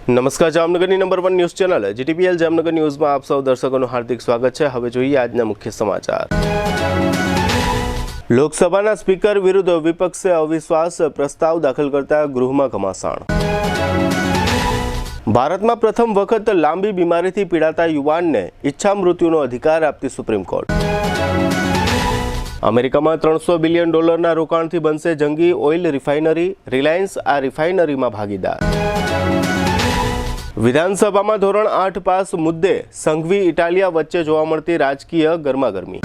નમસ્કાર, જામનગરની number 1 news channel GTPL Jamnagar ન્યૂઝમાં આપ સૌ દર્શકોનું હાર્દિક સ્વાગત છે। હવે જોઈએ આજના મુખ્ય સમાચાર। લોકસભાના સ્પીકર વિરુદ્ધ વિપક્ષે અવિશ્વાસ પ્રસ્તાવ દાખલ કરતા ગૃહમાં ઘમાસાણ। ભારતમાં પ્રથમ વખત લાંબી બીમારીથી પીડાતા યુવાનને ઈચ્છા મૃત્યુનો અધિકાર આપતી સુપ્રીમ કોર્ટ। અમેરિકામાં $300 બિલિયન રોકાણથી બનશે જંગી ઓઇલ રિફાઇનરી, રિલાયન્સ આ રિફાઇનરીમાં ભાગીદાર। વિધાનસભામાં ધોરણ 8 પાસ મુદ્દે સંઘવી ઇટાલિયા વચ્ચે જોવા મળતી રાજકીય ગરમાગરમી।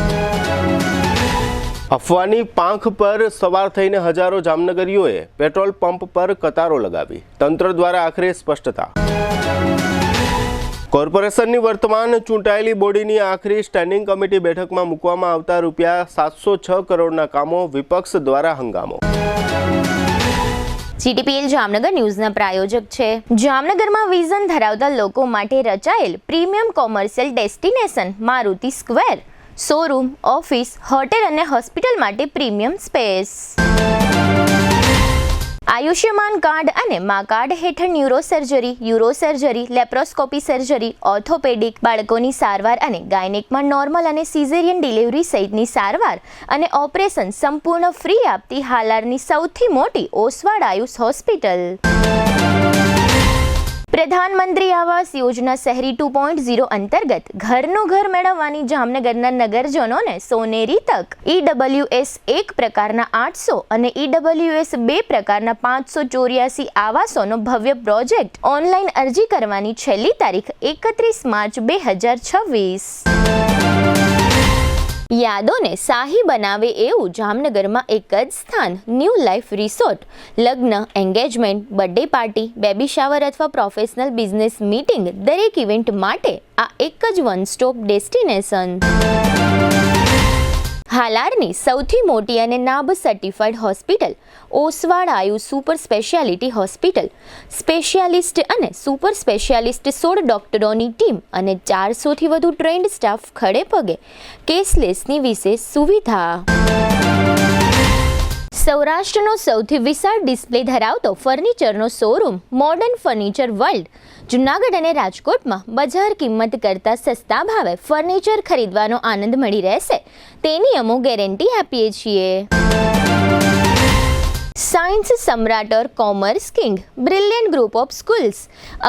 અફવાની પાંખ પર સવાર થઈને હજારો જામનગરીઓએ પેટ્રોલ પંપ પર કતારો લગાવી, તંત્ર દ્વારા આખરે સ્પષ્ટતા। કોર્પોરેશનની વર્તમાન ચૂંટાયેલી બોડીની આખરી સ્ટેન્ડિંગ કમિટી બેઠકમાં મૂકવામાં આવતા ₹706 કરોડના કામો, વિપક્ષ દ્વારા હંગામો। જીટીપીએલ જામનગર ન્યૂઝના પ્રાયોજક છે જામનગરમાં વિઝન ધરાવતા લોકો માટે રચાયેલ premium commercial destination Maruti square, showroom, office, hotel અને હોસ્પિટલ માટે પ્રીમિયમ સ્પેસ। આયુષ્યમાન કાર્ડ અને મા કાર્ડ હેઠળ ન્યુરોસર્જરી, યુરોસર્જરી, લેપ્રોસ્કોપી સર્જરી, ઓર્થોપેડિક, બાળકોની સારવાર અને ગાયનેકમાં નોર્મલ અને સિઝેરિયન ડિલિવરી સહિતની સારવાર અને ઓપરેશન સંપૂર્ણ ફ્રી આપતી હાલારની સૌથી મોટી ઓસવાડ આયુષ હોસ્પિટલ। પ્રધાનમંત્રી આવાસ યોજના શહેરી 2.0 અંતર્ગત ઘરનું ઘર મેળવવાની જામનગરના નગરજનોને સોનેરી તક। EWS 1 પ્રકારના 800 અને EWS 2 પ્રકારના 584 આવાસોનો ભવ્ય પ્રોજેક્ટ। ઓનલાઈન અરજી કરવાની છેલ્લી તારીખ 31 માર્ચ 2026। યાદોને શાહી બનાવે એવું જામનગરમાં એક જ સ્થાન, ન્યૂ લાઈફ રિસોર્ટ। લગ્ન, engagement, birthday party, baby shower અથવા પ્રોફેશનલ બિઝનેસ મીટિંગ, દરેક ઇવેન્ટ માટે આ એક જ વન સ્ટોપ ડેસ્ટિનેશન। હાલારની સૌથી મોટી અને NABH certified hospital, Oswal Ayush super speciality hospital. Specialist અને સુપર સ્પેશિયાલિસ્ટ 16 ડોક્ટરોની ટીમ અને 400થી વધુ ટ્રેન્ડ સ્ટાફ ખડે પગે, કેશલેસની વિશેષ સુવિધા। સૌરાષ્ટ્રનો સૌથી વિશાળ ડિસ્પ્લે ધરાવતો ફર્નિચરનો showroom modern furniture world, Junagadh અને રાજકોટમાં બજાર કિંમત કરતાં સસ્તા ભાવે ફર્નિચર ખરીદવાનો આનંદ મળી રહેશે, તેની અમે ગેરંટી આપીએ છીએ। साइंस सम्राट और commerce king brilliant group of schools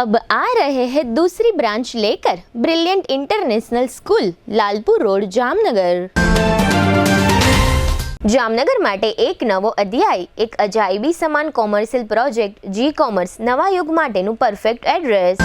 अब आ रहे हैं दूसरी ब्रांच लेकर। Brilliant international school, Lalpur road, Jamnagar. Jamnagar માટે એક નવો અધ્યાય, એક અજાયબી સમાન કોમર્શિયલ પ્રોજેક્ટ, જી કોમર્સ, નવા યુગ માટેનું પરફેક્ટ એડ્રેસ।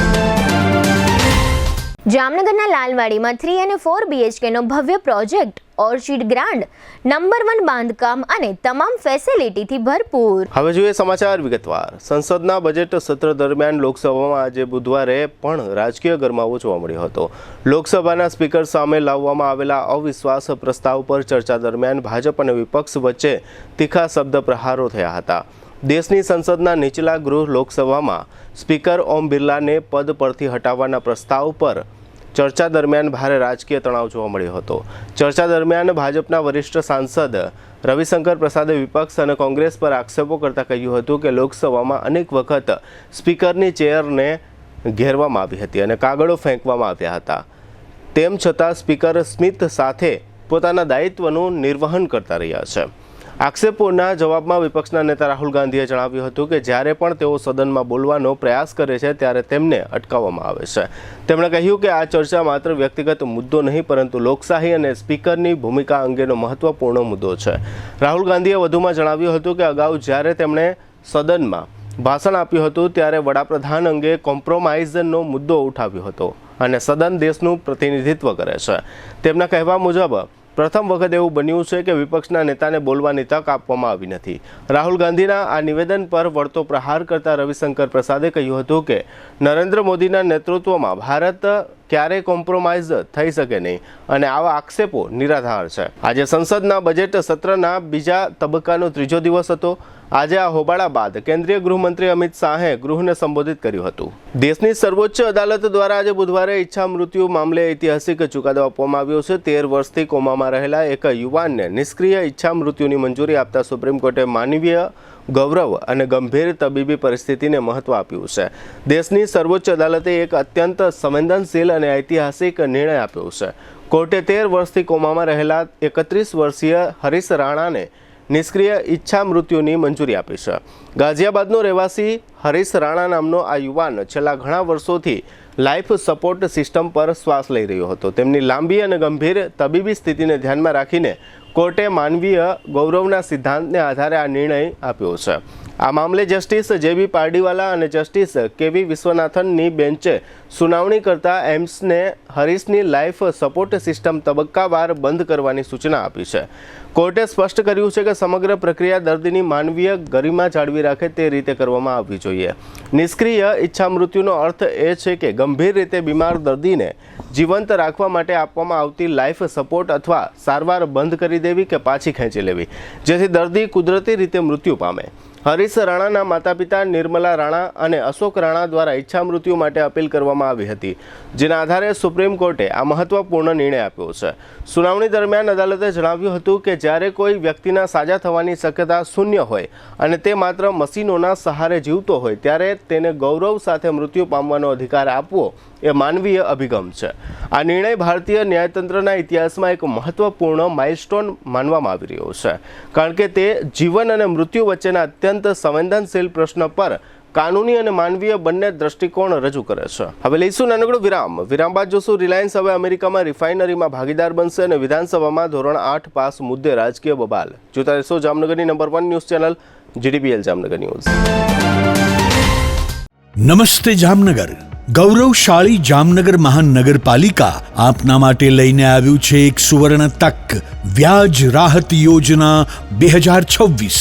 જામનગરના લાલવાડીમાં 3 અને 4 BHK નો ભવ્ય પ્રોજેક્ટ, ઓર્ચિડ ગ્રાન્ડ, નંબર 1 બાંધકામ અને તમામ ફેસિલિટીથી ભરપૂર। હવે જોઈએ સમાચાર વિગતવાર। સંસદના બજેટ સત્ર દરમિયાન લોકસભામાં આજે બુધવારે પણ રાજકીય ગરમાવો જોવા મળ્યો હતો। લોકસભાના સ્પીકર સામે લાવવામાં આવેલા અવિશ્વાસ પ્રસ્તાવ પર ચર્ચા દરમિયાન ભાજપ અને વિપક્ષ વચ્ચે તીખા શબ્દ પ્રહારો થયા હતા। દેશની સંસદના નીચલા ગૃહ લોકસભામાં સ્પીકર ઓમ બિરલાને પદ પરથી હટાવવાના પ્રસ્તાવ પર ચર્ચા દરમિયાન ભારે રાજકીય તણાવ જોવા મળ્યો હતો। ચર્ચા દરમિયાન ભાજપના વરિષ્ઠ સાંસદ રવિશંકર પ્રસાદે વિપક્ષ અને કોંગ્રેસ પર આક્ષેપો કરતા કહ્યું હતું કે લોકસભામાં અનેક વખત સ્પીકરની ચેરને ઘેરવામાં આવી હતી અને કાગળો ફેંકવામાં આવ્યા હતા, તેમ છતાં સ્પીકર સ્મિત સાથે પોતાના દાયિત્વનું નિર્વહન કરતા રહ્યા છે। આક્ષેપોના જવાબમાં વિપક્ષના નેતા રાહુલ ગાંધીએ જણાવ્યું હતું કે જ્યારે પણ તેઓ સદનમાં બોલવાનો પ્રયાસ કરે છે ત્યારે તેમને અટકાવવામાં આવે છે। તેમણે કહ્યું કે આ ચર્ચા માત્ર વ્યક્તિગત મુદ્દો નહીં પરંતુ લોકશાહી અને સ્પીકરની ભૂમિકા અંગેનો મહત્વપૂર્ણ મુદ્દો છે। રાહુલ ગાંધીએ વધુમાં જણાવ્યું હતું કે અગાઉ જ્યારે તેમણે સદનમાં ભાષણ આપ્યું હતું ત્યારે વડાપ્રધાન અંગે કોમ્પ્રોમાઇઝનો મુદ્દો ઉઠાવ્યો હતો અને સદન દેશનું પ્રતિનિધિત્વ કરે છે। તેમના કહેવા મુજબ પ્રથમ વખત એવું બન્યું છે કે વિપક્ષના નેતાને બોલવાની તક આપવામાં આવી નથી। રાહુલ ગાંધીના આ નિવેદન પર વળતો પ્રહાર કરતા રવિશંકર પ્રસાદે કહ્યું હતું કે નરેન્દ્ર મોદીના નેતૃત્વમાં ભારત ક્યારેય કોમ્પ્રોમાઇઝ થઈ શકે નહીં અને આવા આક્ષેપો નિરાધાર છે। આજે સંસદના બજેટ સત્રના બીજા તબક્કાનો ત્રીજો દિવસ હતો। આજે આ હોબાળા બાદ કેન્દ્રીય ગૃહમંત્રી અમિત શાહે ગૃહને સંબોધિત કર્યું હતું. દેશની સર્વોચ્ચ અદાલત દ્વારા આજે બુધવારે ઈચ્છા મૃત્યુ મામલે ઐતિહાસિક ચુકાદો આપવામાં આવ્યો છે. 13 વર્ષથી કોમામાં રહેલા એક યુવાનને નિષ્ક્રિય ઈચ્છા મૃત્યુની મંજૂરી આપતા સુપ્રીમ કોર્ટે માનવીય ગૌરવ અને ગંભીર તબીબી પરિસ્થિતિને મહત્વ આપ્યું છે. દેશની સર્વોચ્ચ અદાલતે એક અત્યંત સંવેદનશીલ અને ઐતિહાસિક નિર્ણય આપ્યો છે. કોર્ટે 13 વર્ષથી કોમામાં રહેલા 31 વર્ષીય હરીશ રાણાને નિષ્ક્રિય ઈચ્છા મૃત્યુની મંજૂરી આપી છે. ગાઝિયાબાદનો રહેવાસી હરીશ રાણા નામનો આ યુવાન છેલ્લા ઘણા વર્ષોથી લાઈફ સપોર્ટ સિસ્ટમ પર શ્વાસ લઈ રહ્યો હતો. તેમની લાંબી અને ગંભીર તબીબી સ્થિતિને ધ્યાનમાં રાખીને કોર્ટે માનવીય ગૌરવના સિદ્ધાંતને આધારે આ નિર્ણય આપ્યો છે. આ મામલે જસ્ટિસ જે.બી. પારડીવાલા અને જસ્ટિસ કે.વી. વિશ્વનાથનની બેન્ચે સુનાવણી કરતા એમ્સને હરીશની લાઈફ સપોર્ટ સિસ્ટમ તબક્કાવાર બંધ કરવાની સૂચના આપી છે. કોર્ટે સ્પષ્ટ કર્યું છે કે સમગ્ર પ્રક્રિયા દર્દીની માનવીય ગરિમા જાળવી રાખે તે રીતે કરવામાં આવવી જોઈએ. નિષ્ક્રિય ઈચ્છા મૃત્યુનો અર્થ એ છે કે ગંભીર રીતે બીમાર દર્દીને જીવંત રાખવા માટે આપવામાં આવતી લાઈફ સપોર્ટ અથવા સારવાર બંધ કરી દેવી કે પાછી ખેંચી લેવી, જેથી દર્દી કુદરતી રીતે મૃત્યુ પામે. હરીશ રાણાના માતા પિતા નિર્મલા રાણા અને અશોક રાણા દ્વારા ઈચ્છા મૃત્યુ માટે અપીલ કરવામાં આવી હતી, જેના આધારે સુપ્રીમ કોર્ટે આ મહત્વપૂર્ણ નિર્ણય આપ્યો છે. સુનાવણી દરમિયાન અદાલતે જણાવ્યું હતું કે જ્યારે કોઈ વ્યક્તિના સાજા થવાની શક્યતા શૂન્ય હોય અને તે માત્ર મશીનોના સહારે જીવતો હોય ત્યારે તેને ગૌરવ સાથે મૃત્યુ પામવાનો અધિકાર આપવો એ માનવીય અભિગમ છે. આ નિર્ણય ભારતીય ન્યાયતંત્રના ઇતિહાસમાં એક મહત્વપૂર્ણ માઇલસ્ટોન માનવામાં આવી રહ્યો છે, કારણ કે તે જીવન અને મૃત્યુ વચ્ચેના અત્યંત સંવેદનશીલ પ્રશ્ન પર કાનૂની અને માનવીય બંને દ્રષ્ટિકોણ રજૂ કરે છે. હવે લઈશું નાનકડો વિરામ બાદ જોશું રિલાયન્સ હવે અમેરિકામાં રિફાઇનરીમાં ભાગીદાર બનશે અને વિધાનસભામાં ધોરણ 8 પાસ મુદ્દે રાજકીય બબાલ. જોતા રહેશો જામનગરની number 1 news channel GDPL Jamnagar news. નમસ્તે જામનગર. ગૌરવશાળી જામનગર મહાનગરપાલિકા આપના માટે લઈને આવ્યું છે એક સુવર્ણ તક. વ્યાજ રાહત યોજના 2026.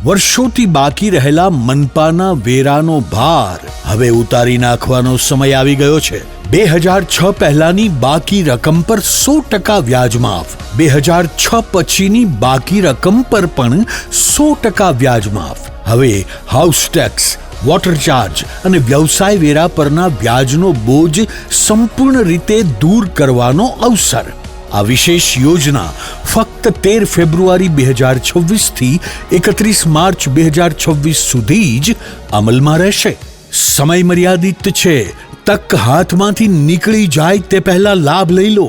વર્ષોથી બાકી રહેલા મનપાના વેરાનો ભાર હવે ઉતારી નાખવાનો સમય આવી ગયો છે. 2006 પહેલાની બાકી રકમ પર 100% વ્યાજ માફ. 2006 પછીની બાકી રકમ પર પણ 100% વ્યાજ માફ. હવે હાઉસ ટેક્સ, વોટર ચાર્જ અને વ્યવસાય વેરા પરના વ્યાજનો બોજ સંપૂર્ણ રીતે દૂર કરવાનો અવસર. આ વિશેષ યોજના ફક્ત 13 ફેબ્રુઆરી 2026 થી 31 માર્ચ 2026 સુધી જ અમલમાં રહેશે. સમય મર્યાદિત છે. તક હાથમાંથી નીકળી જાય તે પહેલા લાભ લઈ લો.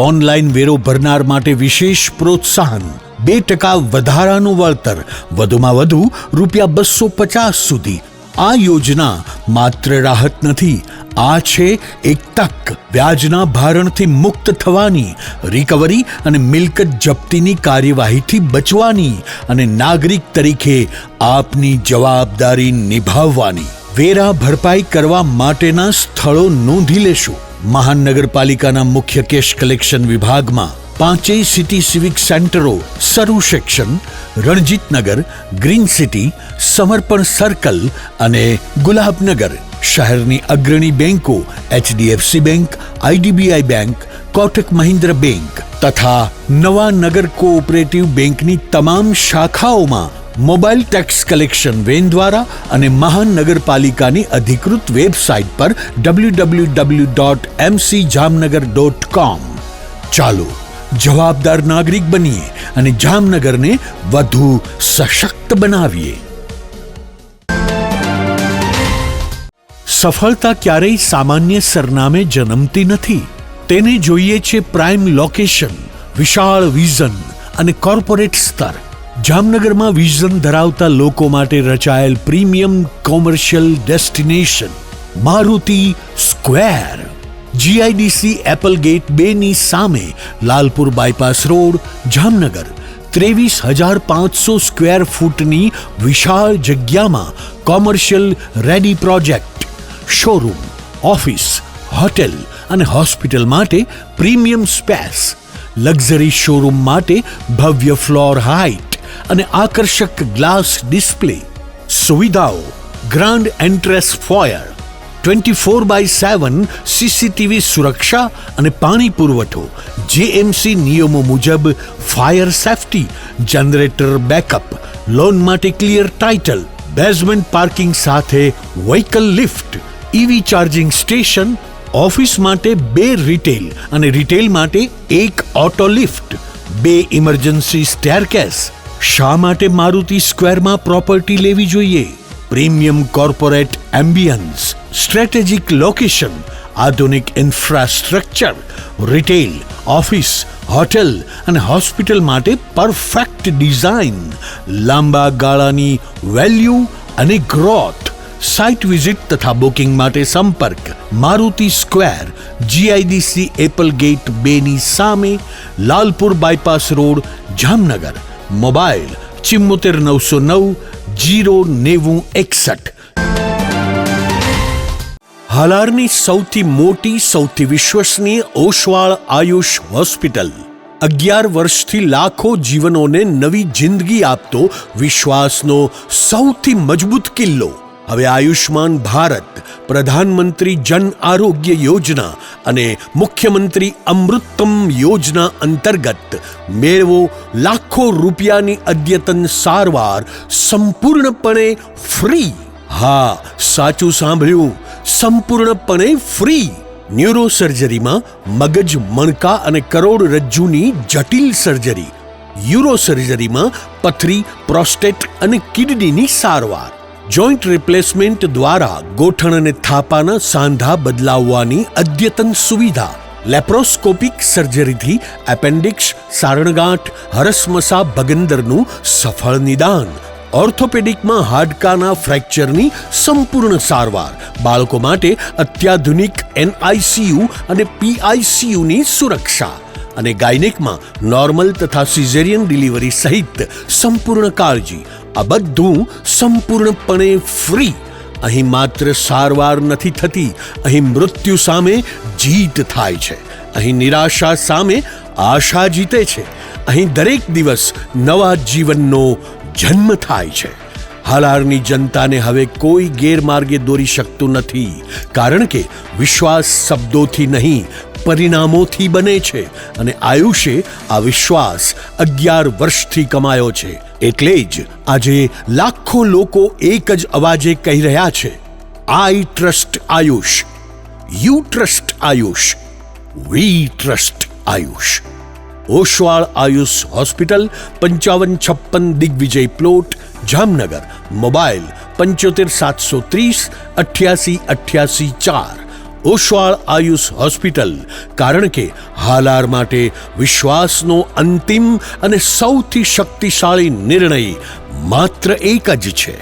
ઓનલાઈન વેરો ભરનાર માટે વિશેષ પ્રોત્સાહન, 2% વધારાનું વળતર, વધુમાં વધુ ₹250 સુધી. આ યોજના માત્ર રાહત નથી, આ છે એક તક. વ્યાજના ભારણથી મુક્ત થવાની, રિકવરી અને મિલકત જપ્તીની કાર્યવાહીથી બચવાની અને નાગરિક તરીકે આપની જવાબદારી નિભાવવાની. વેરા ભરપાઈ કરવા માટેના સ્થળો નોંધી લેશો. મહાનગરપાલિકાના મુખ્ય કેશ કલેક્શન વિભાગમાં 5 સિટી સિવિક સેન્ટરો, સરુ સેક્શન, રણજીતનગર, ગ્રીન સિટી, સમર્પણ સર્કલ અને ગુલાબનગર. શહેરની અગ્રણી બેંકો HDFC bank, IDBI bank, Kotak Mahindra bank તથા નવા નગર કોઓપરેટિવ બેંકની તમામ શાખાઓમાં મોબાઈલ ટેક્સ કલેક્શન વેન દ્વારા અને મહાનગરપાલિકાની અધિકૃત વેબસાઇટ પર www.mcjamnagar.com. ચાલો જવાબદાર નાગરિક બનીએ અને જામનગરને વધુ સશક્ત બનાવીએ. સફળતા ક્યારેય સામાન્ય સરનામે જન્મતી નથી. તેને જોઈએ છે પ્રાઇમ લોકેશન, વિશાળ વિઝન અને કોર્પોરેટ સ્તર. જામનગરમાં વિઝન ધરાવતા લોકો માટે રચાયેલ premium commercial destination Maruti square. GIDC એપલગેટ 2 ની સામે, Lalpur bypass road, Jamnagar. 23,500 square ફૂટની વિશાળ જગ્યામાં commercial ready project, showroom, office, hotel અને હોસ્પિટલ માટે પ્રીમિયમ સ્પેસ, લક્ઝરી શોરૂમ માટે ભવ્ય ફ્લોર હાઇટ અને આકર્ષક ગ્લાસ ડિસ્પ્લે, સુવિધાઓ, ગ્રાન્ડ એન્ટ્રેસ ફોયર, 24/7 સીસીટીવી સુરક્ષા અને પાણી પુરવઠો, જેએમસી નિયમો મુજબ fire safety, generator backup, loan માટે ક્લિયર ટાઇટલ, બેઝમેન્ટ પાર્કિંગ સાથે vehicle lift, EV charging station, office માટે 2 રિટેલ અને રિટેલ માટે 1 ઓટો લિફ્ટ, 2 ઇમરજન્સી સ્ટેરકેસ. શા માટે મારુતિ સ્ક્વેરમાં પ્રોપર્ટી લેવી જોઈએ? Premium corporate ambience, strategic location, આધુનિક ઇન્ફ્રાસ્ટ્રક્ચર, રિટેલ, ઓફિસ, હોટેલ અને હોસ્પિટલ માટે પરફેક્ટ ડિઝાઇન, લાંબા ગાળાની વેલ્યુ અને ગ્રોથ. સાઇટ વિઝિટ તથા બુકિંગ માટે સંપર્ક Maruti square, GIDC Apple gate 2 ની સામે, Lalpur bypass road, Jamnagar. Mobile 74 હાલારની સૌથી મોટી, સૌથી વિશ્વસનીય ઓશવાળ આયુષ હોસ્પિટલ 11 વર્ષથી લાખો જીવનોને નવી જિંદગી આપતો વિશ્વાસનો સૌથી મજબૂત કિલ્લો. હવે આયુષ્માન ભારત, પ્રધાનમંત્રી જન આરોગ્ય યોજના અને મુખ્યમંત્રી અમૃતમ યોજના અંતર્ગત મેળવો લાખો રૂપિયાની અદ્યતન સારવાર સંપૂર્ણપણે ફ્રી. હા, સાચું સાંભળ્યું, સંપૂર્ણપણે ફ્રી. ન્યુરો સર્જરીમાં મગજ, મણકા અને કરોડરજ્જુની જટિલ સર્જરી, યુરો સર્જરીમાં પથરી, પ્રોસ્ટેટ અને કિડનીની સારવાર, જોઈન્ટ રિપ્લેસમેન્ટ દ્વારા ગોઠણ અને થાપાના સાંધા બદલાવવાની અદ્યતન સુવિધા, લેપ્રોસ્કોપિક સર્જરીથી એપેન્ડિક્સ, સારણગાંઠ, હરસમસા ભગંદરનું સફળ નિદાન, ઓર્થોપેડિકમાં હાડકાના ફ્રેક્ચરની સંપૂર્ણ સારવાર, બાળકો માટે અત્યાધુનિક એનઆઈસીયુ અને પીઆઈસીયુની સુરક્ષા અને ગાયનેકમાં નોર્મલ તથા સિઝેરિયન ડિલિવરી સહિત સંપૂર્ણ કાળજી. આ બધું સંપૂર્ણપણે ફ્રી. અહીં માત્ર સારવાર નથી થતી, અહીં મૃત્યુ સામે જીત થાય છે. અહીં નિરાશા સામે આશા જીતે છે. અહીં દરેક દિવસ નવા જીવનનો જન્મ થાય છે. હાલારની જનતાને હવે કોઈ ગેરમાર્ગે દોરી શકતું નથી, કારણ કે વિશ્વાસ શબ્દોથી નહીં, પરિણામોથી બને છે. અને આયુષે આ વિશ્વાસ 11 વર્ષથી કમાયો છે. એટલે જ આજે લાખો લોકો એક જ અવાજે કહી રહ્યા છે, I trust Ayush, you trust Ayush, we trust Ayush. Oshwal Ayush hospital, 5556 Digvijay plot, Jamnagar. Mobile 75 730 88 88 4. Oshwal Ayush hospital, કારણ કે હાલાર માટે વિશ્વાસનો અંતિમ અને સૌથી શક્તિશાળી નિર્ણય માત્ર એક જ છે.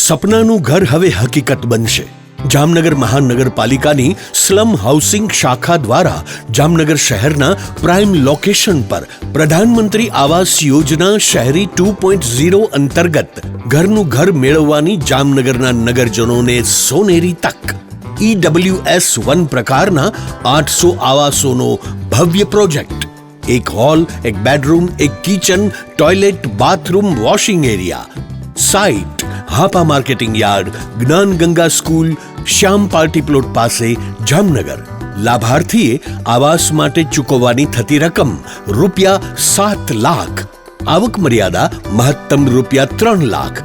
સપનાનું ઘર હવે હકીકત બનશે. જામનગર મહાનગરપાલિકાની સ્લમ હાઉસિંગ શાખા દ્વારા જામનગર શહેરના પ્રાઇમ લોકેશન પર પ્રધાનમંત્રી આવાસ યોજના શહેરી 2.0 અંતર્ગત ઘરનું ઘર મેળવવાની જામનગરના નગરજનોને સોનેરી તક. EWS 1 પ્રકારના 800 આવાસોનો ભવ્ય પ્રોજેક્ટ. એક હોલ, એક બેડરૂમ, એક kitchen, toilet, bathroom, washing area. Site Hapa marketing yard, જ્ઞાન ગંગા સ્કૂલ, શ્યામ પાર્ટી પ્લોટ પાસે, જામનગર. લાભાર્થીએ આવાસ માટે ચૂકવવાની થતી રકમ ₹7 લાખ. આવક મર્યાદા મહત્તમ ₹3 લાખ.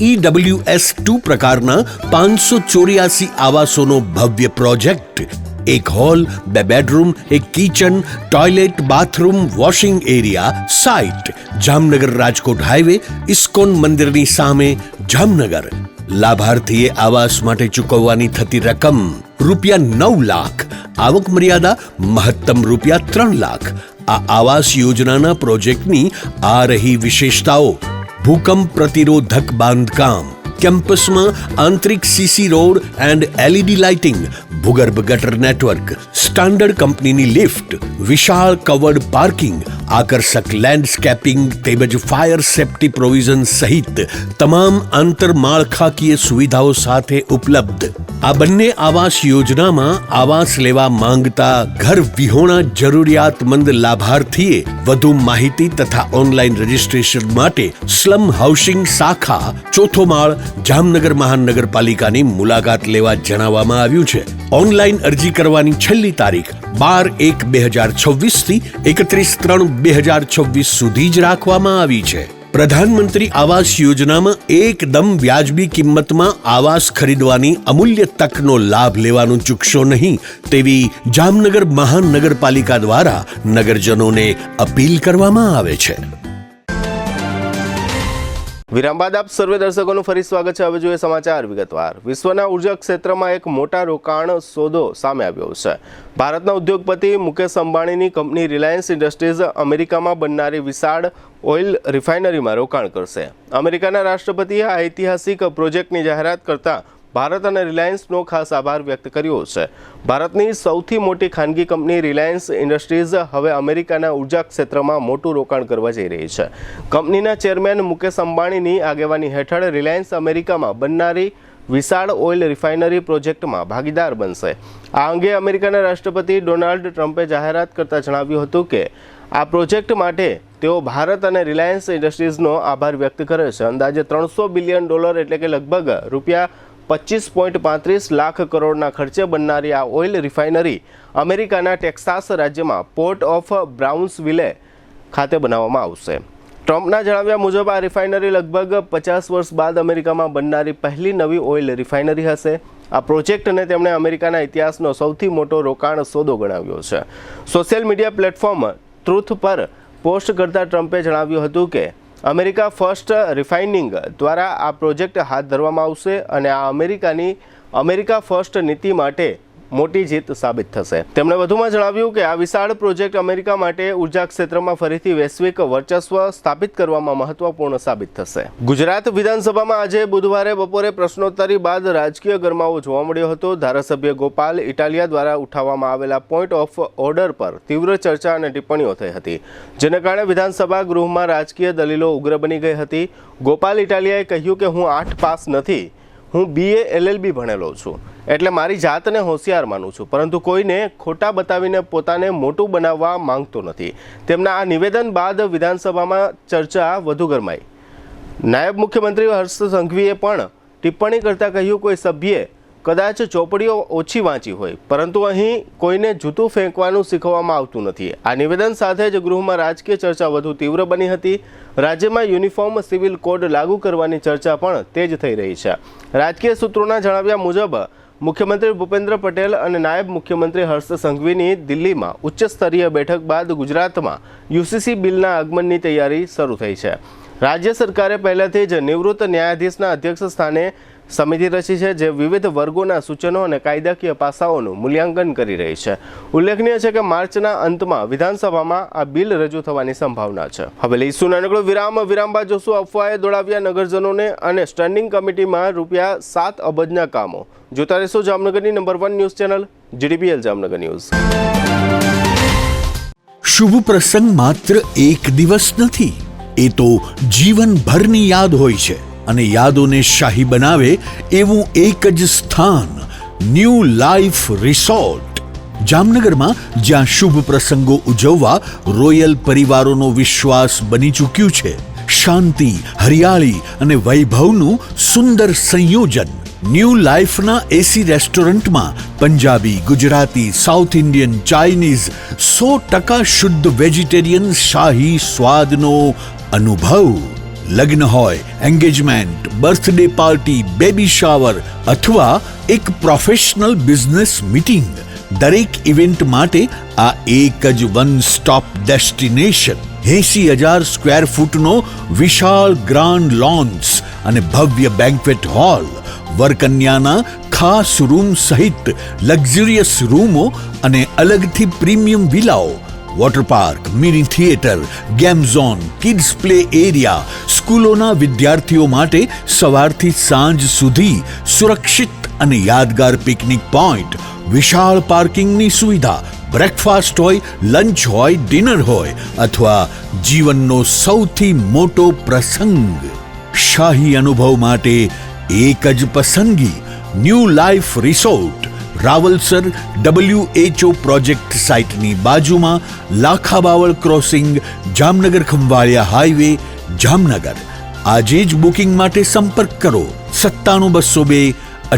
EWS 2 પ્રકારના 584 આવાસોનો ભવ્ય પ્રોજેક્ટ. એક હોલ, 2 બેડરૂમ, એક kitchen, toilet, bathroom, washing area. Site Jamnagar Rajkot highway, ISKCON મંદિરની સામે, જામનગર. લાભાર્થીએ આવાસ માટે ચૂકવવાની થતી રકમ ₹9 લાખ. આવક મર્યાદા મહત્તમ ₹3 લાખ. આ આવાસ યોજનાના પ્રોજેક્ટની આ રહી વિશેષતાઓ. ભૂકંપ પ્રતિરોધક બાંધકામ, કેમ્પસમાં આંતરિક CC road and LED lighting, ભૂગર્ભ ગટર નેટવર્ક, સ્ટાન્ડર્ડ કંપનીની લિફ્ટ, વિશાળ કવર્ડ પાર્કિંગ, આકર્ષક લેન્ડસ્કેપિંગ તેમજ ફાયર સેફ્ટી પ્રોવિઝન સહિત તમામ આંતરમાળખાકીય સુવિધાઓ સાથે ઉપલબ્ધ. આ બંને આવાસ યોજનામાં આવાસ લેવા માંગતા ઘર વિહોણા જરૂરિયાતમંદ લાભાર્થીએ વધુ માહિતી તથા ઓનલાઈન રજીસ્ટ્રેશન માટે સ્લમ હાઉસિંગ શાખા ચોથો માળ જામનગર મહાનગરપાલિકાની મુલાકાત લેવા જણાવવામાં આવ્યું છે. ઓનલાઈન અરજી કરવાની છેલ્લી તારીખ 12/1/2026 થી 31/3/2026 સુધી જ રાખવામાં આવી છે. પ્રધાનમંત્રી આવાસ યોજનામાં એકદમ વ્યાજબી કિંમતમાં આવાસ ખરીદવાની અમૂલ્ય તકનો લાભ લેવાનું ચૂકશો નહીં તેવી જામનગર મહાનગરપાલિકા દ્વારા નગરજનોને અપીલ કરવામાં આવે છે. વિરામ બાદ આપ સર્વે દર્શકોનું ફરી સ્વાગત છે. હવે જોઈએ સમાચાર વિગતવાર. વિશ્વના ઉર્જા ક્ષેત્રમાં એક મોટા રોકાણ સોદો સામે આવ્યો છે. ભારતના ઉદ્યોગપતિ મુકેશ અંબાણીની કંપની રિલાયન્સ ઇન્ડસ્ટ્રીઝ અમેરિકામાં બનનારી વિશાળ ઓઇલ રિફાઇનરીમાં રોકાણ કરશે. અમેરિકાના રાષ્ટ્રપતિએ આ ઐતિહાસિક પ્રોજેક્ટની જાહેરાત કરતા ભારત અને રિલાયન્સનો ખાસ આભાર વ્યક્ત કર્યો છે. ભારતની સૌથી મોટી ખાનગી કંપની રિલાયન્સ ઇન્ડસ્ટ્રીઝ હવે અમેરિકાના ઉર્જા ક્ષેત્રમાં મોટું રોકાણ કરવા જઈ રહી છે. કંપનીના ચેરમેન મુકેશ અંબાણીની આગેવાની હેઠળ રિલાયન્સ અમેરિકામાં બનનારી વિશાળ ઓઇલ રિફાઇનરી પ્રોજેક્ટમાં ભાગીદાર બનશે. આ અંગે અમેરિકાના રાષ્ટ્રપતિ ડોનાલ્ડ ટ્રમ્પે જાહેરાત કરતા જણાવ્યું હતું કે આ પ્રોજેક્ટ માટે તેઓ ભારત અને રિલાયન્સ ઇન્ડસ્ટ્રીઝનો આભાર વ્યક્ત કરે છે. અંદાજે $300 બિલિયન એટલે કે લગભગ ₹25.35 લાખ કરોડના ખર્ચે બનનારી આ ઓઇલ રિફાઇનરી અમેરિકાના ટેક્સાસ રાજ્યમાં પોર્ટ ઓફ બ્રાઉન્સવિલે ખાતે બનાવવામાં આવશે. ટ્રમ્પના જણાવ્યા મુજબ આ રિફાઇનરી લગભગ 50 વર્ષ બાદ અમેરિકામાં બનનારી પહેલી નવી ઓઇલ રિફાઇનરી હશે. આ પ્રોજેક્ટને તેમણે અમેરિકાના ઇતિહાસનો સૌથી મોટો રોકાણ સોદો ગણાવ્યો છે. સોશિયલ મીડિયા પ્લેટફોર્મ ટ્રુથ પર પોસ્ટ કરતા ટ્રમ્પે જણાવ્યું હતું કે અમેરિકા ફર્સ્ટ રિફાઇનિંગ દ્વારા આ પ્રોજેક્ટ હાથ ધરવામાં આવશે અને આ અમેરિકા ફર્સ્ટ નીતિ માટે મોટી જીત સાબિત થશે. તેમણે વધુમાં જણાવ્યું કે આ વિશાળ પ્રોજેક્ટ અમેરિકા માટે ઉર્જા ક્ષેત્રમાં ફરીથી વૈશ્વિક વર્ચસ્વ સ્થાપિત કરવામાં મહત્વપૂર્ણ સાબિત થશે. ગુજરાત વિધાનસભામાં આજે બુધવારે બપોરે પ્રશ્નોત્તરી બાદ રાજકીય ગરમાવો જોવા મળ્યો હતો. ધારાસભ્ય ગોપાલ ઇટાલિયા દ્વારા ઉઠાવવામાં આવેલા પોઈન્ટ ઓફ ઓર્ડર પર તીવ્ર ચર્ચા અને ટિપ્પણીઓ થઈ હતી, જેને કારણે વિધાનસભા ગૃહમાં રાજકીય દલીલો ઉગ્ર બની ગઈ હતી. ગોપાલ ઇટાલિયાએ કહ્યું કે હું 8 પાસ નથી, હું BA LLB ભણેલો છું, એટલે મારી જાતને હોશિયાર માનું છું, પરંતુ કોઈને ખોટા બતાવીને પોતાને મોટું બનાવવા માંગતો નથી. તેમના આ નિવેદન બાદ વિધાનસભામાં ચર્ચા વધુ ગરમાઈ. નાયબ મુખ્યમંત્રી હર્ષ સંઘવીએ પણ ટિપ્પણી કરતા કહ્યું, કોઈ સભ્યે કદાચ ચોપડીઓ ઓછી વાંચી હોય, પરંતુ અહીં કોઈને જૂતું ફેંકવાનું શીખવવામાં આવતું નથી. આ નિવેદન સાથે જ ગૃહમાં રાજકીય ચર્ચા વધુ તીવ્ર બની હતી. રાજ્યમાં યુનિફોર્મ સિવિલ કોડ લાગુ કરવાની ચર્ચા પણ તેજ થઈ રહી છે. રાજકીય સૂત્રોના જણાવ્યા મુજબ મુખ્યમંત્રી ભૂપેન્દ્ર પટેલ અને નાયબ મુખ્યમંત્રી હર્ષ સંઘવીની દિલ્હીમાં ઉચ્ચ સ્તરીય બેઠક બાદ ગુજરાતમાં UCC બિલના આગમનની તૈયારી શરૂ થઈ છે. રાજ્ય સરકારે પહેલાથી જ નિવૃત્ત ન્યાયાધીશના અધ્યક્ષ સ્થાને સમિતિ રચી છે, જે વિવિધ વર્ગોના સૂચનો અને કાયદાકીય પાસાઓનું મૂલ્યાંકન કરી રહી છે. ઉલ્લેખનીય છે કે માર્ચના અંતમાં વિધાનસભામાં આ બિલ રજૂ થવાની સંભાવના છે. હવે લઈશું નાનકડો વિરામ બાદ જોશું અફવાએ દોડાવ્યા નગરજનોને અને સ્ટેન્ડિંગ કમિટીમાં ₹7 અબજના કામો. જોતા રહેશો જામનગરની number 1 news channel GDPL Jamnagar news. શુભ પ્રસંગ માત્ર એક દિવસ નથી, એ તો જીવનભરની યાદ હોય છે. અને યાદોને શાહી બનાવે એવું એક જ સ્થાન, ન્યૂ લાઈફ રિસોર્ટ જામનગરમાં, જ્યાં શુભ પ્રસંગો ઉજવવા રોયલ પરિવારોનો વિશ્વાસ બની ચૂક્યું છે. શાંતિ, હરિયાળી અને વૈભવનું સુંદર સંયોજન. ન્યૂ લાઈફના AC રેસ્ટોરન્ટમાં Punjabi, Gujarati, south Indian, Chinese 100% શુદ્ધ વેજીટેરિયન શાહી સ્વાદનો અનુભવ. લગ્ન હોય, engagement, birthday party, baby shower અથવા એક પ્રોફેશનલ બિઝનેસ મીટિંગ, દરેક ઇવેન્ટ માટે આ એક જ વન સ્ટોપ ડેસ્ટિનેશન. 80,000 સ્ક્વેર ફૂટનો વિશાળ ગ્રાન્ડ લોન્સ અને ભવ્ય બેન્ક્વેટ હોલ, વરકન્યાના ખાસ રૂમ સહિત લક્ઝરિયસ રૂમો અને અલગથી પ્રીમિયમ વિલાઓ, water park, mini theatre, game zone, kids play area, સ્કૂલોના વિદ્યાર્થીઓ માટે સવારથી સાંજ સુધી સુરક્ષિત અને યાદગાર પિકનિક પોઈન્ટ, વિશાળ પાર્કિંગની સુવિધા, બ્રેકફાસ્ટ હોય, લંચ હોય, ડિનર હોય અથવા જીવનનો સૌથી મોટો પ્રસંગ. શાહી અનુભવ માટે એક જ પસંદગી, new life resort Rawalsar WHO project સાઇટની બાજુમાં લાખાબાવળ ક્રોસિંગ જામનગર ખંભાળિયા હાઈવે જામનગર. આજે જ બુકિંગ માટે સંપર્ક કરો 97 202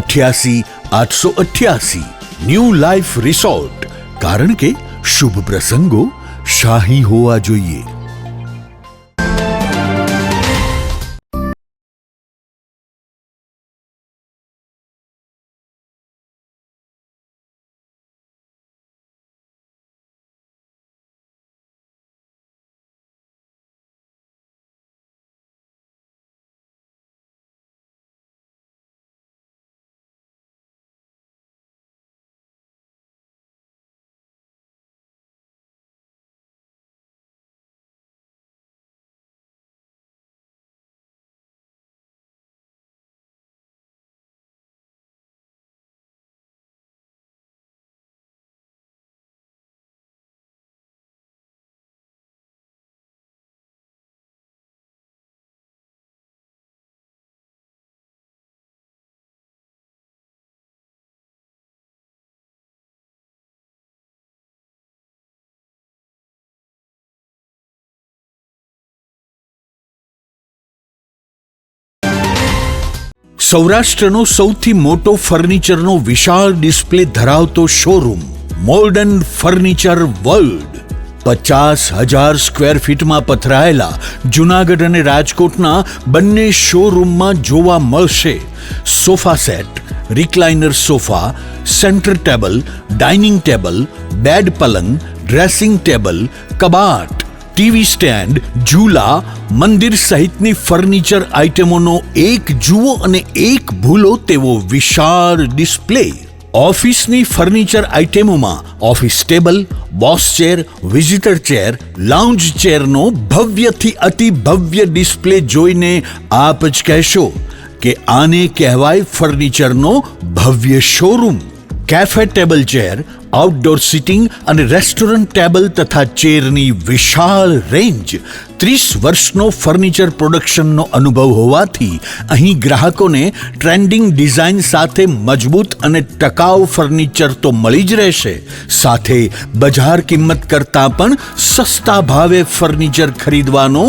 88 888. ન્યૂ લાઈફ રિસોર્ટ, કારણ કે શુભ પ્રસંગો શાહી હોવા જોઈએ. સૌરાષ્ટ્રનો સૌથી મોટો ફર્નિચરનો વિશાળ ડિસ્પ્લે ધરાવતો showroom modern furniture world 50,000 square ફીટમાં પથરાયેલા જૂનાગઢ અને રાજકોટના બંને શોરૂમમાં જોવા મળશે sofa set, recliner sofa, centre table, dining table, bed પલંગ, ડ્રેસિંગ ટેબલ, કબાટ, ટીવી સ્ટેન્ડ, ઝૂલા, મંદિર સહિતની ફર્નિચર આઇટમોનો એક જુઓ અને એક ભૂલો તેવો વિશાળ ડિસ્પ્લે. ઓફિસની ફર્નિચર આઇટમોમાં office table, boss chair, visitor chair, lounge ચેરનો ભવ્યથી અતિ ભવ્ય ડિસ્પ્લે જોઈને આપ જ કહેશો કે આને કહેવાય ફર્નિચરનો ભવ્ય showroom. Cafe table chair, outdoor sitting અને રેસ્ટોરન્ટ ટેબલ તથા ચેરની વિશાળ રેન્જ. 30 વર્ષનો ફર્નિચર પ્રોડક્શનનો અનુભવ હોવાથી અહીં ગ્રાહકોને ટ્રેન્ડિંગ ડિઝાઇન સાથે મજબૂત અને ટકાઉ ફર્નિચર તો મળી જ રહેશે, સાથે બજાર કિંમત કરતાં પણ સસ્તા ભાવે ફર્નિચર ખરીદવાનો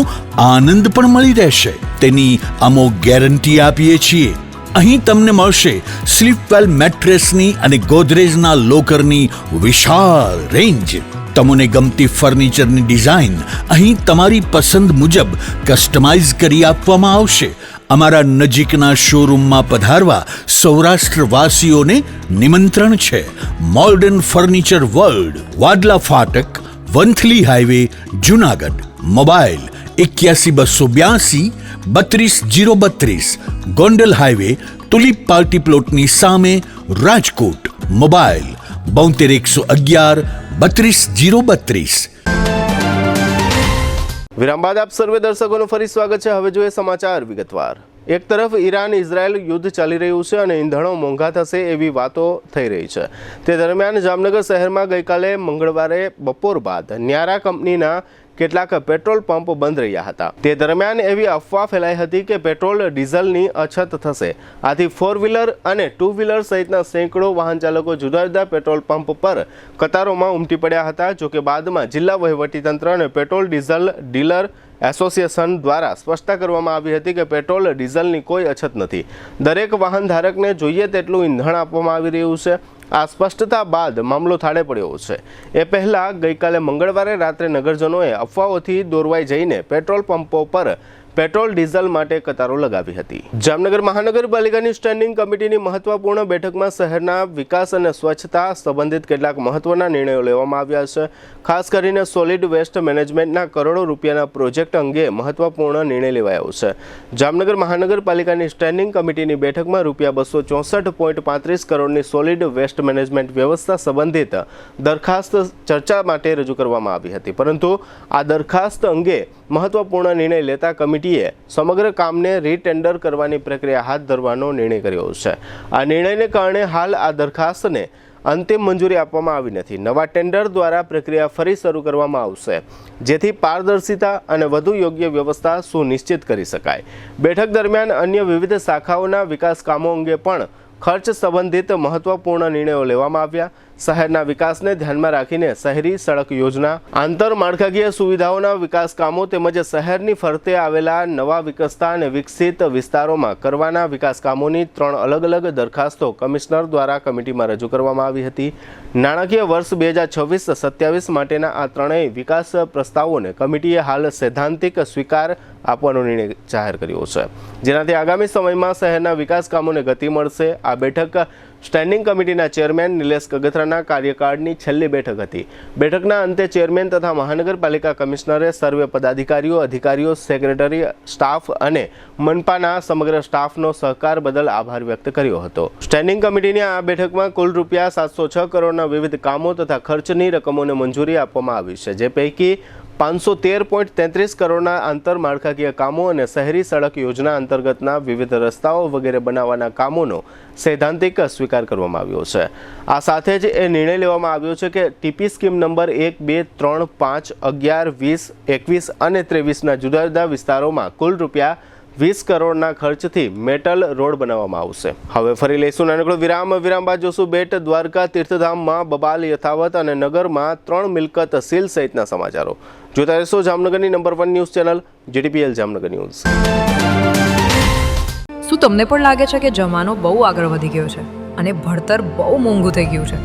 આનંદ પણ મળી રહેશે. તેની અમો ગેરંટી આપીએ છીએ. અહીં તમને મળશે સ્લીપવેલ મેટ્રેસની અને ગોદરેજના લોકરની વિશાળ રેન્જ. તમને ગમતી ફર્નિચરની ડિઝાઇન અહીં તમારી પસંદ મુજબ કસ્ટમાઇઝ કરી આપવામાં આવશે. અમારા નજીકના શોરૂમમાં પધારવા સૌરાષ્ટ્રવાસીઓને નિમંત્રણ છે. મોડર્ન ફર્નિચર વર્લ્ડ, વાડલા ફાટક, Vanthali highway, Junagadh. Mobile 81 282 32 032, Gondal highway, tulip party પ્લોટની સામે, રાજકોટ. મોબાઈલ 72 111 32 032. વિરામ બાદ આપ સર્વે દર્શકોનું ફરી સ્વાગત છે. હવે જોઈએ સમાચાર વિગતવાર. એક તરફ ઈરાન ઇઝરાયલ યુદ્ધ ચાલી રહ્યું છે અને ઈંધણો મોંઘા થશે એવી વાતો થઈ રહી છે. તે દરમિયાન જામનગર શહેરમાં ગઈકાલે મંગળવારે બપોર બાદ ન્યારા કંપનીના કેટલાક પેટ્રોલ પંપ બંધ રહ્યા હતા. તે દરમિયાન એવી અફવા ફેલાઈ હતી કે પેટ્રોલ ડીઝલની અછત થશે. આથી 4 વ્હીલર અને 2 વ્હીલર સહિતના સેંકડો વાહન ચાલકો જુદા જુદા પેટ્રોલ પંપ પર કતારોમાં ઉમટી પડ્યા હતા. જોકે બાદમાં જિલ્લા વહીવટીતંત્ર અને પેટ્રોલ ડીઝલ ડીલર એસોસિએશન દ્વારા સ્પષ્ટતા કરવામાં આવી હતી કે પેટ્રોલ ડીઝલની કોઈ અછત નથી. દરેક વાહન ધારકને જોઈએ તેટલું ઈંધણ આપવામાં આવી રહ્યું છે. આ સ્પષ્ટતા બાદ મામલો થાળે પડ્યો છે. એ પહેલા ગઈકાલે મંગળવારે રાત્રે નગરજનોએ અફવાઓથી દોરવાઈ જઈને પેટ્રોલ પંપો પર પેટ્રોલ ડીઝલ માટે કતારો લગાવી હતી. જામનગર મહાનગરપાલિકાની સ્ટેન્ડિંગ કમિટીની મહત્વપૂર્ણ બેઠકમાં શહેરના વિકાસ અને સ્વચ્છતા સંબંધિત કેટલાક મહત્વના નિર્ણયો લેવામાં આવ્યા છે. ખાસ કરીને સોલિડ વેસ્ટ મેનેજમેન્ટના કરોડો રૂપિયાના પ્રોજેક્ટ અંગે મહત્વપૂર્ણ નિર્ણય લેવાયો છે. જામનગર મહાનગરપાલિકાની સ્ટેન્ડિંગ કમિટીની બેઠકમાં રૂપિયા 264.35 કરોડની સોલિડ વેસ્ટ મેનેજમેન્ટ વ્યવસ્થા સંબંધિત દરખાસ્ત ચર્ચા માટે રજૂ કરવામાં આવી હતી. પરંતુ આ દરખાસ્ત અંગે મહત્વપૂર્ણ નિર્ણય લેતા કમિટીએ સમગ્ર કામને રીટેન્ડર કરવાની પ્રક્રિયા હાથ ધરવાનો નિર્ણય કર્યો છે. આ નિર્ણયને કારણે હાલ આ દરખાસ્તને અંતિમ મંજૂરી આપવામાં આવી નથી. નવા ટેન્ડર દ્વારા પ્રક્રિયા ફરી શરૂ કરવામાં આવશે, જેથી પારદર્શિતા અને વધુ યોગ્ય વ્યવસ્થા સુનિશ્ચિત કરી શકાય. બેઠક દરમિયાન અન્ય વિવિધ શાખાઓના વિકાસ કામો અંગે પણ ખર્ચ સંબંધિત મહત્વપૂર્ણ નિર્ણયો લેવામાં આવ્યા. શહેરના વિકાસને ધ્યાનમાં રાખીને શહેરી સડક યોજના, આંતરમાળખાકીય સુવિધાઓના વિકાસ કામો તેમજ શહેરની ફરતે આવેલા નવા વિકસતા અને વિકસિત વિસ્તારોમાં કરવાના વિકાસ કામોની 3 અલગ અલગ દરખાસ્તો કમિશનર દ્વારા કમિટીમાં રજૂ કરવામાં આવી હતી. નાણાકીય વર્ષ 2026-27 માટેના આ ત્રણેય વિકાસ પ્રસ્તાવોને કમિટીએ હાલ સૈદ્ધાંતિક સ્વીકાર આપવાનો નિર્ણય જાહેર કર્યો છે, જેનાથી આગામી સમયમાં શહેરના વિકાસ કામોને ગતિ મળશે. આ બેઠક સ્ટેન્ડિંગ કમિટીના ચેરમેન નિલેશ કગથરાના કાર્યકાળની છેલ્લી બેઠક હતી. બેઠકના અંતે ચેરમેન તથા મહાનગરપાલિકા કમિશનરે સર્વે પદાધિકારીઓ, અધિકારીઓ, સેક્રેટરી, સ્ટાફ અને મનપાના સમગ્ર સ્ટાફનો સહકાર બદલ આભાર વ્યક્ત કર્યો હતો. સ્ટેન્ડિંગ કમિટીની આ બેઠકમાં કુલ રૂપિયા 706 કરોડના વિવિધ કામો તથા ખર્ચની રકમોને મંજૂરી આપવામાં આવી છે, જે પૈકી 513.33 કરોડના આંતરમાળખાકીય કામો અને શહેરી સડક યોજના અંતર્ગતના વિવિધ રસ્તાઓ વગેરે બનાવવાના કામોનો સૈદ્ધાંતિક સ્વીકાર કરવામાં આવ્યો છે. આ સાથે જ એ નિર્ણય લેવામાં આવ્યો છે કે ટીપી સ્કીમ નંબર 1, 2, 3, 5, 11, 20, 21 અને 23ના જુદા જુદા વિસ્તારોમાં કુલ રૂપિયા 20 કરોડના ખર્ચથી મેટલ રોડ બનાવવામાં આવશે. હવે ફરી લઈશું નાનકડો વિરામ બાદ જોશું બેટ દ્વારકા તીર્થધામમાં બબાલ યથાવત અને નગરમાં 3 મિલકત સીલ સહિતના સમાચારો. જોતા રહેશો જામનગરની number 1 news channel JTPL Jamnagar news. શું તમને પણ લાગે છે કે જમાનો બહુ આગળ વધી ગયો છે અને ભણતર બહુ મોંઘું થઈ ગયું છે?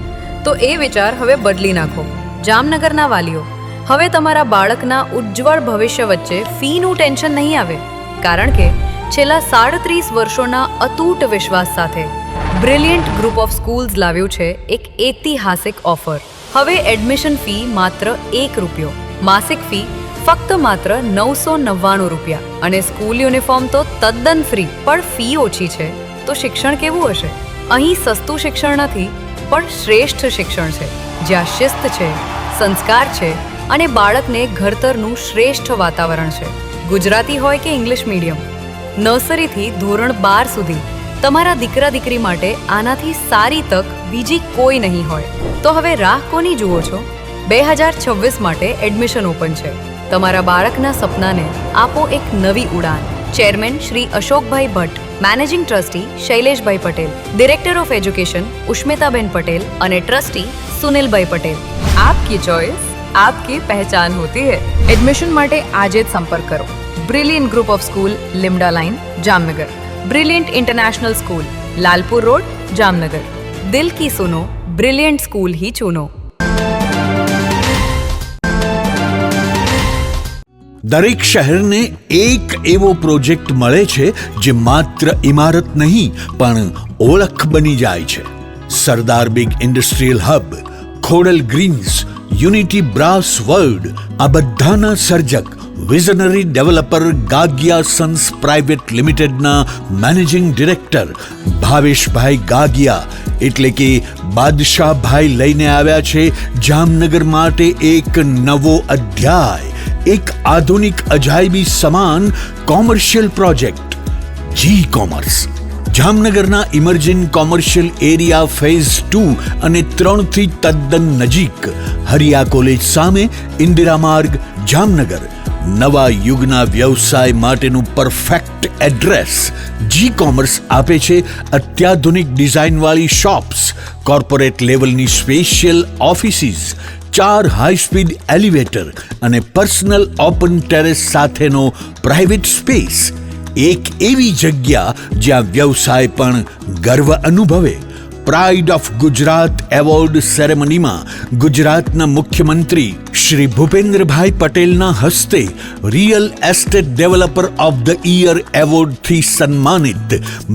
તો એ વિચાર હવે બદલી નાખો. જામનગરના વાલીઓ, હવે તમારા બાળકના ઉજ્જવળ ભવિષ્ય વચ્ચે ફીનું ટેન્શન નહીં આવે, કારણ કે છેલ્લા 37 વર્ષોના અતૂટ વિશ્વાસ સાથે બ્રિલિયન્ટ ગ્રુપ ઓફ સ્કૂલ્સ લાવ્યું છે એક ઐતિહાસિક ઓફર. હવે એડમિશન ફી માત્ર ₹1, માસિક ફી ફક્ત માત્ર ₹999 અને સ્કૂલ યુનિફોર્મ તો તદ્દન ફ્રી. પણ ફી ઓછી છે તો શિક્ષણ કેવું હશે? અહીં સસ્તું શિક્ષણ નથી, પણ શ્રેષ્ઠ શિક્ષણ છે, જ્યાં શિસ્ત છે, સંસ્કાર છે અને બાળકને ઘડતરનું શ્રેષ્ઠ વાતાવરણ છે. ગુજરાતી હોય કે ઇંગ્લિશ મીડિયમ, નર્સરીથી ધોરણ 12 સુધી તમારા દીકરા દીકરી માટે આનાથી સારી તક બીજી કોઈ નહીં હોય. તો હવે રાહ કોની જુઓ છો? 2026 માટે એડમિશન ઓપન છે. તમારા બાળકના સપનાને આપો એક નવી ઉડાન. ચેરમેન શ્રી અશોકભાઈ ભટ્ટ, મેનેજિંગ ટ્રસ્ટી શૈલેષભાઈ પટેલ, ડિરેક્ટર ઓફ એજ્યુકેશન ઉષ્મિતાબેન પટેલ અને ટ્રસ્ટી સુનિલભાઈ પટેલ. આપકી ચોઇસ, आपकी पहचान होती है. एडमिशन માટે આજે જ સંપર્ક કરો. Brilliant group of school, Limda line, Jamnagar. Brilliant international school, Lalpur road, Jamnagar. દિલ કી સુનો, બ્રિલિયન્ટ સ્કૂલ ही चुनो. દરેક શહેરને એક એવો પ્રોજેક્ટ મળે છે જે માત્ર ઇમારત નહીં પણ ઓળખ બની જાય છે. Sardar Big Industrial Hub, Khodal Greens, Unity Brass World, આ બધાના સર્જક visionary developer Gagiya Sons Private લિમિટેડના મેનેજિંગ ડિરેક્ટર ભાવેશભાઈ ગાગિયા એટલે કે બાદશાહભાઈ લઈને આવ્યા છે જામનગર માટે એક નવો અધ્યાય, એક આધુનિક અજાયબી સમાન કોમર્શિયલ પ્રોજેક્ટ જી કોમર્સ. જામનગરના ઇમર્જિંગ કોમર્શિયલ એરિયા ફેઝ 2 અને 3 થી તદ્દન નજીક હરિયા કોલેજ સામે ઇન્દિરા માર્ગ, જામનગર. નવા યુગના વ્યવસાય માટેનું પરફેક્ટ એડ્રેસ. જી કોમર્સ આપે છે અત્યાધુનિક ડિઝાઇનવાળી શોપ્સ, કોર્પોરેટ લેવલની special offices, 4 high speed elevator અને પર્સનલ ઓપન ટેરેસ સાથેનો પ્રાઇવેટ સ્પેસ. એક એવી જગ્યા જ્યાં વ્યવસાય પણ ગર્વ અનુભવે. પ્રાઇડ ઓફ ગુજરાત એવોર્ડ સેરેમનીમાં ગુજરાતના મુખ્યમંત્રી શ્રી ભૂપેન્દ્રભાઈ પટેલના હસ્તે real estate developer of the year એવોર્ડથી સન્માનિત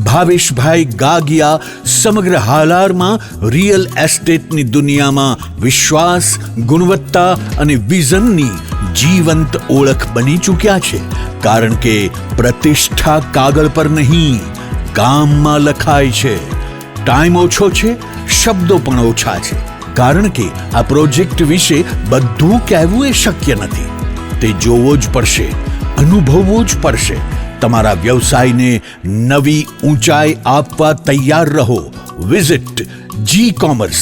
ભાવેશભાઈ ગાગિયા સમગ્ર હાલારમાં રિયલ એસ્ટેટની દુનિયામાં વિશ્વાસ, ગુણવત્તા અને વિઝનની જીવંત ઓળખ બની ચૂક્યા છે. કારણ કે પ્રતિષ્ઠા કાગળ પર નહીં, કામમાં લખાય છે. ટાઈમ ઓછો છે, શબ્દો પણ ઓછા છે, કારણ કે આ પ્રોજેક્ટ વિશે બધું કહેવું એ શક્ય નથી. તે જોવો જ પડશે, અનુભવવો જ પડશે. તમારા વ્યવસાયને નવી ઊંચાઈ આપવા તૈયાર રહો. વિઝિટ જી કોમર્સ,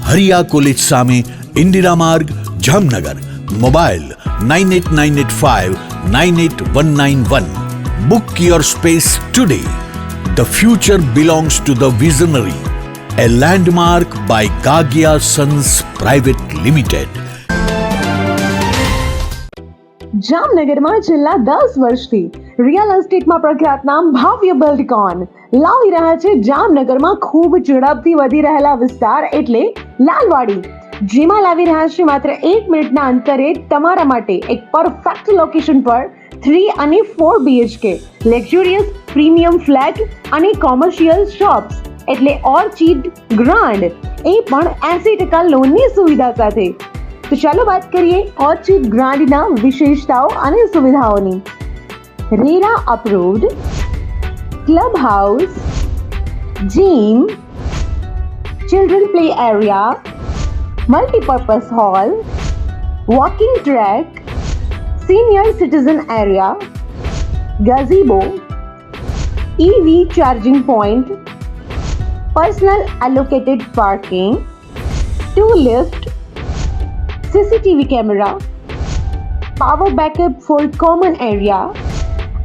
હરિયા કોલેજ સામે, ઇન્દિરા માર્ગ, Jamnagar. Mobile 9898598191. Book your space today. The future belongs to the visionary. A landmark by Gagia Sons Private Limited. જામનગરમાં છેલ્લા 10 વર્ષથી રિયલ એસ્ટેટમાં પ્રખ્યાત નામ ભવ્ય બિલ્ડકોન લાવી રહ્યા છે જામનગરમાં ખૂબ ઝડપથી વધી રહેલા વિસ્તાર એટલે લાલવાડી, જેમાં લાવી રહ્યા છે માત્ર 1 મિનિટના અંતરે તમારા માટે એક પરફેક્ટ લોકેશન પર 3 અને 4 BHK લક્ઝુરિયસ પ્રીમિયમ ફ્લેટ અને કોમર્શિયલ શોપ્સ એટલે ઓર્ચિડ ગ્રાન્ડ, એ પણ 80% લોનની સુવિધા સાથે. તો ચાલો વાત કરીએ ઓર્ચિડ ગ્રાન્ડના વિશેષતાઓ અને સુવિધાઓની. RERA approved, club house, gym, children play area, multipurpose hall, walking track, senior citizen area, gazebo, EV charging point, personal allocated parking, 2 lift, CCTV camera, power backup for common area,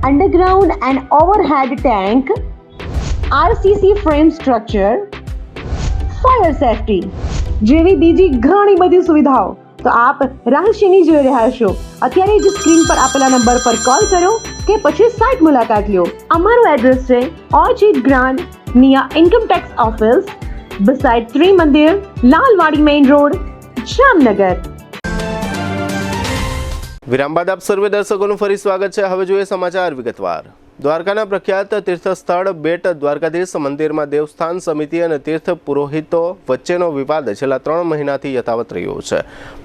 underground and overhead tank, RCC frame structure, fire safety જેવી બીજી ઘણી બધી સુવિધાઓ તો આપ રાશિની જોઈ રહ્યા છો. અત્યારે જ સ્ક્રીન પર આપેલા નંબર પર કોલ કરો કે પછી સાઇટ મુલાકાત લો. અમારું એડ્રેસ છે orchid grand near income tax office beside Tri Mandir, Lalwadi Main Road, Jamnagar. વિરામ બાદ આપ સર્વે દર્શકોનું ફરી સ્વાગત છે. હવે જોઈએ સમાચાર વિગતવાર. દ્વારકાના પ્રખ્યાત તીર્થસ્થળ બેટ દ્વારકાધીશ મંદિરમાં દેવસ્થાન સમિતિ અને તીર્થ પુરોહિતો વચ્ચેનો વિવાદ છેલ્લા 3 મહિનાથી યથાવત રહ્યો છે.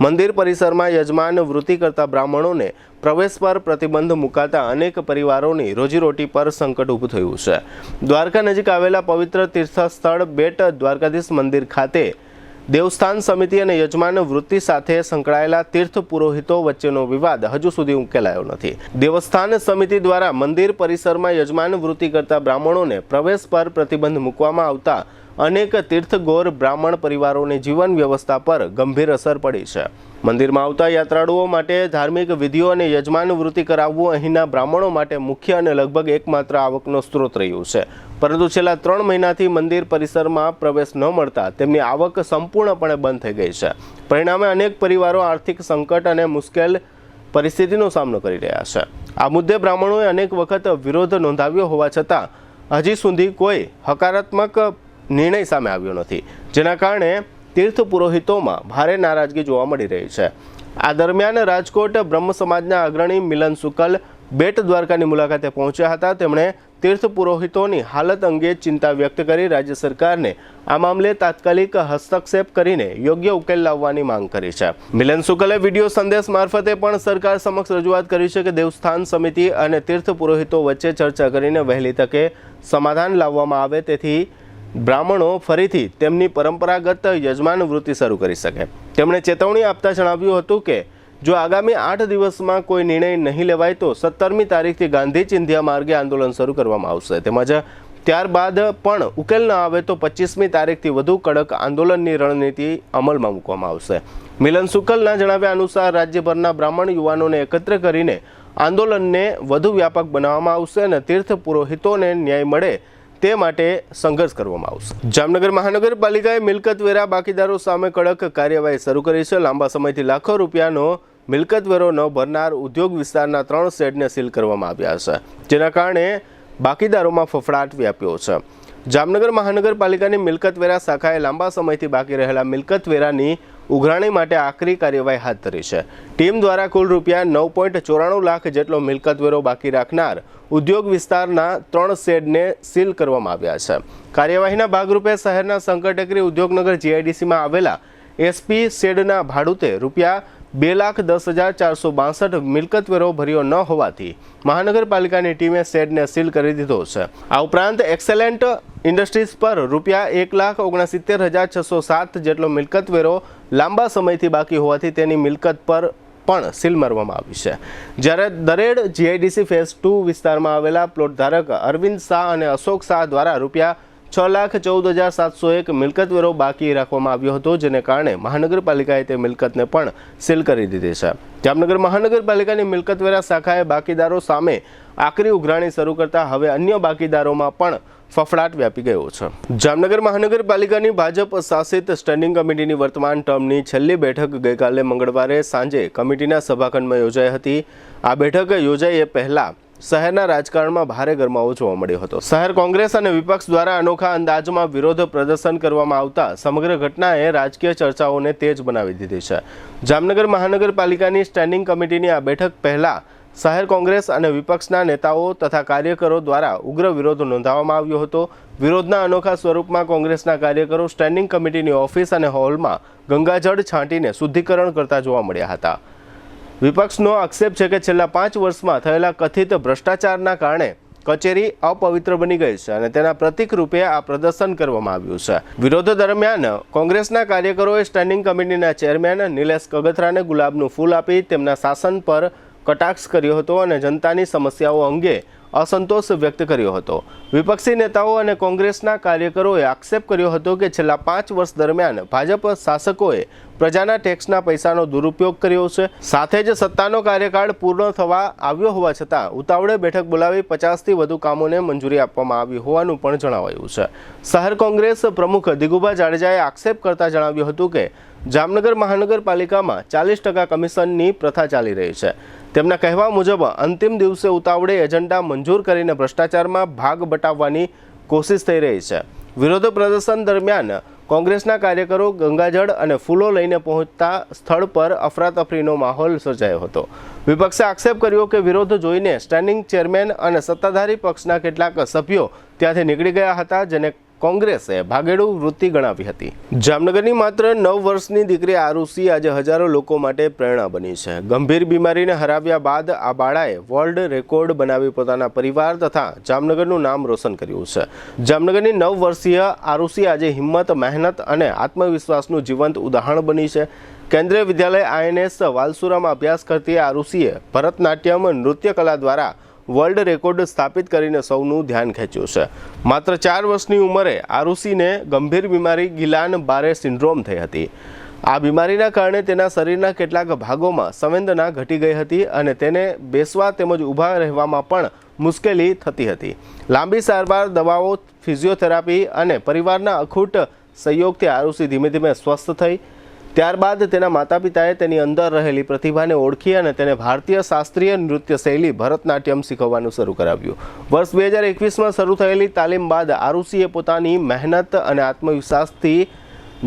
મંદિર પરિસરમાં યજમાન વૃત્તિ કરતા બ્રાહ્મણોને પ્રવેશ પર પ્રતિબંધ મુકાતા અનેક પરિવારોની રોજીરોટી પર સંકટ ઊભું થયું છે. દ્વારકા નજીક આવેલા પવિત્ર તીર્થસ્થળ બેટ દ્વારકાધીશ મંદિર ખાતે દેવસ્થાન સમિતિ અને યજમાન વૃત્તિ સાથે સંકળાયેલા તીર્થ પુરોહિતો વચ્ચેનો વિવાદ હજુ સુધી ઉકેલાયો નથી. દેવસ્થાન સમિતિ દ્વારા મંદિર પરિસરમાં યજમાન વૃત્તિ કરતા બ્રાહ્મણોને પ્રવેશ પર પ્રતિબંધ મૂકવામાં આવતા અનેક તીર્થગોર બ્રાહ્મણ પરિવારોની જીવન વ્યવસ્થા પર ગંભીર અસર પડી છે. મંદિરમાં આવતા યાત્રાળુઓ માટે ધાર્મિક વિધિઓ અને યજમાન વૃત્તિ કરાવવું અહીંના બ્રાહ્મણો માટે મુખ્ય અને લગભગ એકમાત્ર આવકનો સ્ત્રોત રહ્યું છે. પરંતુ છેલ્લા 3 મહિનાથી મંદિર પરિસરમાં પ્રવેશ ન મળતા તેમની આવક સંપૂર્ણપણે બંધ થઈ ગઈ છે. પરિણામે અનેક પરિવારો આર્થિક સંકટ અને મુશ્કેલ પરિસ્થિતિનો સામનો કરી રહ્યા છે. આ મુદ્દે બ્રાહ્મણોએ અનેક વખત વિરોધ નોંધાવ્યો હોવા છતાં હજી સુધી કોઈ હકારાત્મક નિર્ણય સામે આવ્યો નથી, જેના કારણે તીર્થ પુરોહિતોમાં ભારે નારાજગી જોવા મળી રહી છે. આ દરમિયાન રાજકોટ બ્રહ્મ સમાજના અગ્રણી મિલન શુકલ બેટ દ્વારકાની મુલાકાતે પહોંચ્યા હતા. તેમણે તીર્થ પુરોહિતોની હાલત અંગે ચિંતા વ્યક્ત કરી રાજ્ય સરકારને આ મામલે તાત્કાલિક હસ્તક્ષેપ કરીને યોગ્ય ઉકેલ લાવવાની માંગ કરી છે. મિલન શુકલે વિડીયો સંદેશ મારફતે પણ સરકાર સમક્ષ રજૂઆત કરી છે કે દેવસ્થાન સમિતિ અને તીર્થ પુરોહિતો વચ્ચે ચર્ચા કરીને વહેલી તકે સમાધાન લાવવામાં આવે, તેથી બ્રાહ્મણો ફરીથી તેમની પરંપરાગત યજમાન વૃત્તિ શરૂ કરી શકે. તેમણે ચેતવણી આપતા જણાવ્યું હતું કે જો આગામી 8 દિવસમાં કોઈ નિર્ણય નહીં લેવાય તો 17મી તારીખથી ગાંધી ચિંધ્યા માર્ગે આંદોલન શરૂ કરવામાં આવશે. તેમજ ત્યારબાદ પણ ઉકેલ ન આવે તો 25મી તારીખથી વધુ કડક આંદોલનની રણનીતિ અમલમાં મૂકવામાં આવશે. મિલન શુકલના જણાવ્યા અનુસાર રાજ્યભરના બ્રાહ્મણ યુવાનોને એકત્ર કરીને આંદોલનને વધુ વ્યાપક બનાવવામાં આવશે અને તીર્થ પુરોહિતોને ન્યાય મળે તે માટે સંઘર્ષ કરવામાં આવશે. જામનગર મહાનગરપાલિકાએ મિલકત વેરા બાકીદારો સામે કડક કાર્યવાહી શરૂ કરી છે. લાંબા સમયથી લાખો રૂપિયાનો મિલકત વેરો ન ભરનાર ઉદ્યોગ વિસ્તારના 3 શેડને સીલ કરવામાં આવ્યા છે, જેના કારણે બાકીદારોમાં ફફડાટ વ્યાપ્યો છે. જામનગર મહાનગરપાલિકાની મિલકત વેરા શાખાએ લાંબા સમયથી બાકી રહેલા મિલકત વેરાની ઉઘરાણી માટે આકરી કાર્યવાહી હાથ ધરી છે. ટીમ દ્વારા કુલ રૂપિયા 9.94 લાખ જેટલો મિલકત વેરો બાકી રાખનાર ઉદ્યોગ વિસ્તારના 3 શેડને સીલ કરવામાં આવ્યા છે. કાર્યવાહીના ભાગરૂપે શહેરના સંકટટેકરી ઉદ્યોગનગર GIDCમાં આવેલા SP શેડના ભાડુતે રૂપિયા 2,10,462 મિલકત વેરો ભર્યો ન હોવાથી મહાનગરપાલિકાની ટીમે શેડને સીલ કરી દીધો છે. આ ઉપરાંત એક્સેલેન્ટ ઇન્ડસ્ટ્રીઝ પર રૂપિયા 1,69,607 જેટલો મિલકત વેરો લાંબા સમયથી બાકી હોવાથી તેની મિલકત પર પણ સીલ મારવામાં આવી છે. જ્યારે દરેડ GIDC ફેઝ 2 વિસ્તારમાં આવેલા પ્લોટ ધારક અરવિંદ શાહ અને અશોક શાહ દ્વારા રૂપિયા 6,14,701 મિલકત વેરો બાકી રાખવામાં આવ્યો હતો, જેને કારણે મહાનગરપાલિકાએ તે મિલકતને પણ સીલ કરી દીધી છે. જામનગર મહાનગરપાલિકાની મિલકત વેરા શાખાએ બાકીદારો સામે આકરી ઉઘરાણી શરૂ કરતા હવે અન્ય બાકીદારોમાં પણ ફફડાટ વ્યાપી ગયો છે. જામનગર મહાનગરપાલિકાની ભાજપ શાસિત સ્ટેન્ડિંગ કમિટીની વર્તમાન ટર્મની છેલ્લી બેઠક ગઈકાલે મંગળવારે સાંજે કમિટીના સભાખંડમાં યોજાઈ હતી. આ બેઠક યોજાઈ એ પહેલા શહેરના રાજકારણમાં ભારે ગરમાવો જોવા મળ્યો હતો. શહેર કોંગ્રેસ અને વિપક્ષ દ્વારા અનોખા અંદાજમાં વિરોધ પ્રદર્શન કરવામાં આવતા સમગ્ર ઘટનાએ રાજકીય ચર્ચાઓને તેજ બનાવી દીધી છે. જામનગર મહાનગરપાલિકાની સ્ટેન્ડિંગ કમિટીની આ બેઠક પહેલા શહેર કોંગ્રેસ અને વિપક્ષના નેતાઓ તથા કાર્યકરો દ્વારા ઉગ્ર વિરોધ નોંધાવવામાં આવ્યો હતો. વિરોધના અનોખા સ્વરૂપમાં કોંગ્રેસના કાર્યકરો સ્ટેન્ડિંગ કમિટીની ઓફિસ અને હોલમાં ગંગાજળ છાંટીને શુદ્ધિકરણ કરતા જોવા મળ્યા હતા. વિપક્ષનો આક્ષેપ છે કે છેલ્લા 5 વર્ષમાં થયેલા કથિત ભ્રષ્ટાચારના કારણે કચેરી અપવિત્ર બની ગઈ છે અને તેના પ્રતીક રૂપે આ પ્રદર્શન કરવામાં આવ્યું છે. વિરોધ દરમિયાન કોંગ્રેસના કાર્યકરોએ સ્ટેન્ડિંગ કમિટીના ચેરમેન નિલેશ કગથરાને ગુલાબનું ફૂલ આપી તેમના શાસન પર કટાક્ષ કર્યો હતો અને જનતાની સમસ્યાઓ અંગે અસંતોષ વ્યક્ત કર્યો હતો. વિપક્ષી નેતાઓ અને કોંગ્રેસના કાર્યકરોએ આક્ષેપ કર્યો હતો કે છેલ્લા 5 વર્ષ દરમિયાન ભાજપ શાસકોએ પ્રજાના ટેક્સના પૈસાનો દુરુપયોગ કર્યો છે. સાથે જ સત્તાનો કાર્યકાળ પૂર્ણ થવા આવ્યો હોવા છતાં ઉતાવળે બેઠક બોલાવી 50થી વધુ કામોને મંજૂરી આપવામાં આવી હોવાનું પણ જણાવાયું છે. શહેર કોંગ્રેસ પ્રમુખ દિગુભા જાડેજાએ આક્ષેપ કરતા જણાવ્યું હતું કે જામનગર મહાનગરપાલિકામાં 40% કમિશનની પ્રથા ચાલી રહી છે. તેમના કહેવા મુજબ અંતિમ દિવસે ઉતાવળે એજન્ડા મંજૂર કરીને ભ્રષ્ટાચારમાં ભાગ બટાવવાની કોશિશ થઈ રહી છે. વિરોધ પ્રદર્શન દરમિયાન કોંગ્રેસના કાર્યકરો ગંગાજળ અને ફૂલો લઈને પહોંચતા સ્થળ પર અફરાતફરીનો માહોલ સર્જાયો હતો. વિપક્ષે આક્ષેપ કર્યો કે વિરોધ જોઈને સ્ટેન્ડિંગ ચેરમેન અને સત્તાધારી પક્ષના કેટલાક સભ્યો ત્યાંથી નીકળી ગયા હતા, જેને કોંગ્રેસે ભાગેડુ વૃત્તિ ગણાવી હતી. જામનગરની માત્ર 9 વર્ષની દીકરી આરુષી આજે હજારો લોકો માટે પ્રેરણા બની છે. ગંભીર બીમારીને હરાવ્યા બાદ આ બાળાએ વર્લ્ડ રેકોર્ડ બનાવી પોતાના પરિવાર તથા જામનગરનું નામ રોશન કર્યું છે. જામનગરની 9 વર્ષીય આરુષી આજે હિંમત, મહેનત અને આત્મવિશ્વાસનું જીવંત ઉદાહરણ બની છે. કેન્દ્રીય વિદ્યાલય INS વાલસુરામાં અભ્યાસ કરતી આરુષીએ ભરતનાટ્યમ નૃત્ય કલા દ્વારા વર્લ્ડ રેકોર્ડ સ્થાપિત કરીને સૌનું ધ્યાન ખેંચ્યું છે. માત્ર 4 વર્ષની ઉંમરે આરુષીને ગંભીર બીમારી ગિલાન-બારે સિન્ડ્રોમ થઈ હતી. આ બીમારીના કારણે તેના શરીરના કેટલાક ભાગોમાં સંવેદના ઘટી ગઈ હતી અને તેને બેસવા તેમજ ઊભા રહેવામાં પણ મુશ્કેલી થતી હતી. લાંબી સારવાર, દવાઓ, ફિઝિયોથેરાપી અને પરિવારના અખૂટ સહયોગથી આરુષી ધીમે ધીમે સ્વસ્થ થઈ. ત્યારબાદ તેના માતા પિતાએ તેની અંદર રહેલી પ્રતિભાને ઓળખી અને તેને ભારતીય શાસ્ત્રીય નૃત્ય શૈલી ભરતનાટ્યમ શીખવવાનું શરૂ કરાવ્યું. વર્ષ 2021માં શરૂ થયેલી તાલીમ બાદ આરુષીએ પોતાની મહેનત અને આત્મવિશ્વાસથી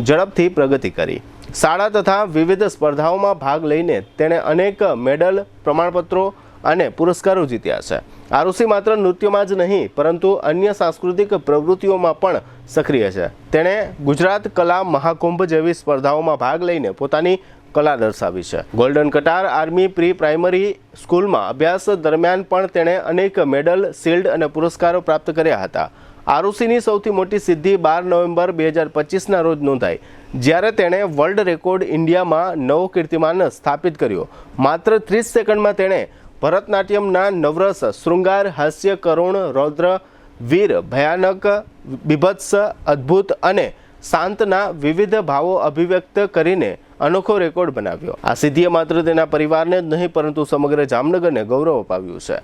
ઝડપથી પ્રગતિ કરી. શાળા તથા વિવિધ સ્પર્ધાઓમાં ભાગ લઈને તેણે અનેક મેડલ, પ્રમાણપત્રો અને પુરસ્કારો જીત્યા છે. આરુષી માત્ર નૃત્યમાં જ નહીં પરંતુ અન્ય સાંસ્કૃતિક પ્રવૃત્તિઓમાં પણ સક્રિય છે. તેણે ગુજરાત કલા મહાકુંભ જેવી સ્પર્ધાઓમાં ભાગ લઈને પોતાની કલા દર્શાવી છે. ગોલ્ડન કટાર આર્મી પ્રી પ્રાઇમરી સ્કૂલમાં અભ્યાસ દરમિયાન પણ તેણે અનેક મેડલ, શિલ્ડ અને પુરસ્કારો પ્રાપ્ત કર્યા હતા. આરુષીની સૌથી મોટી સિદ્ધિ 12 નવેમ્બર 2025ના રોજ નોંધાઈ, જ્યારે તેણે વર્લ્ડ રેકોર્ડ ઇન્ડિયામાં નવો કીર્તિમાન સ્થાપિત કર્યો. માત્ર 30 સેકન્ડમાં તેણે ભરતનાટ્યમના નવરસ, શૃંગાર, હાસ્ય, કરુણ, રૌદ્ર, વીર, ભયાનક, બીભત્સ, અદ્ભુત અને શાંતના વિવિધ ભાવો અભિવ્યક્ત કરીને અનોખો રેકોર્ડ બનાવ્યો. આ સિદ્ધિએ માત્ર તેના પરિવારને જ નહીં પરંતુ સમગ્ર જામનગરને ગૌરવ અપાવ્યું છે.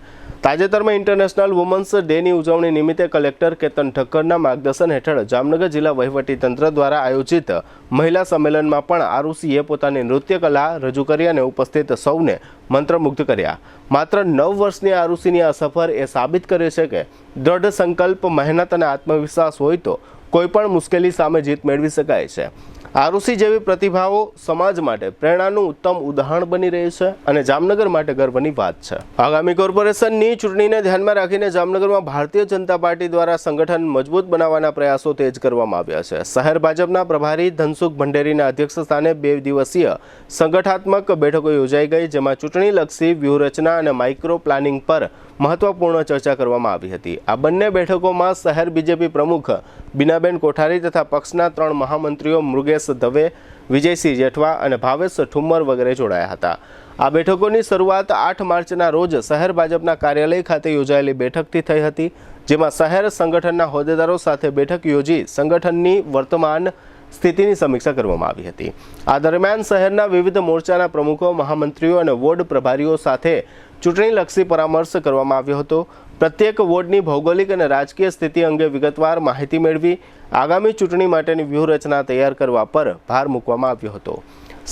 તાજેતરમાં ઇન્ટરનેશનલ વુમન્સ ડેની ઉજવણી નિમિત્તે કલેક્ટર કેતન ઠક્કરના માર્ગદર્શન હેઠળ જામનગર જિલ્લા વહીવટીતંત્ર દ્વારા આયોજિત મહિલા સંમેલનમાં પણ આરુષીએ પોતાની નૃત્ય કલા રજૂ કરી અને ઉપસ્થિત સૌને મંત્રમુગ્ધ કર્યા. માત્ર 9 વર્ષની આરુષીની આ સફર એ સાબિત કરે છે કે દૃઢ સંકલ્પ, મહેનત અને આત્મવિશ્વાસ હોય તો કોઈ પણ મુશ્કેલી સામે જીત મેળવી શકાય છે. આરુષી જેવી પ્રતિભાઓ સમાજ માટે પ્રેરણાનું ઉત્તમ ઉદાહરણ બની રહી છે અને જામનગર માટે ગર્વની વાત છે. આગામી કોર્પોરેશનની ચૂંટણીને ધ્યાનમાં રાખીને જામનગરમાં ભારતીય જનતા પાર્ટી દ્વારા સંગઠન મજબૂત બનાવવાના પ્રયાસો તેજ કરવામાં આવ્યા છે. શહેર ભાજપના પ્રભારી ધનસુખ ભંડેરીના અધ્યક્ષ સ્થાને 2 દિવસીય સંગઠનાત્મક બેઠકો યોજાઈ ગઈ, જેમાં ચૂંટણીલક્ષી વ્યૂહરચના અને માઇક્રો પ્લાનિંગ પર મહત્વપૂર્ણ ચર્ચા કરવામાં આવી હતી. આ બંને બેઠકોમાં શહેર બીજેપી પ્રમુખ બીનાબેન કોઠારી તથા પક્ષના 3 મહામંત્રીઓ મૃગેશ દવે, વિજયસિંહ જેઠવા અને ભાવેશ ઠુમ્મર વગેરે જોડાયા હતા. આ બેઠકોની શરૂઆત 8 માર્ચના રોજ શહેર ભાજપના કાર્યાલય ખાતે યોજાયેલી બેઠકથી થઈ હતી, જેમાં શહેર સંગઠનના હોદ્દેદારો સાથે બેઠક યોજી સંગઠનની વર્તમાન સ્થિતિની સમીક્ષા કરવામાં આવી હતી. આ દરમિયાન શહેરના વિવિધ મોરચાના પ્રમુખો, મહામંત્રીઓ અને વોર્ડ પ્રભારીઓ સાથે ચૂંટણીલક્ષી પરામર્શ કરવામાં આવ્યો હતો. પ્રત્યેક વોર્ડની ભૌગોલિક અને રાજકીય સ્થિતિ અંગે વિગતવાર માહિતી મેળવી આગામી ચૂંટણી માટેની વ્યૂહરચના તૈયાર કરવા પર ભાર મૂકવામાં આવ્યો હતો.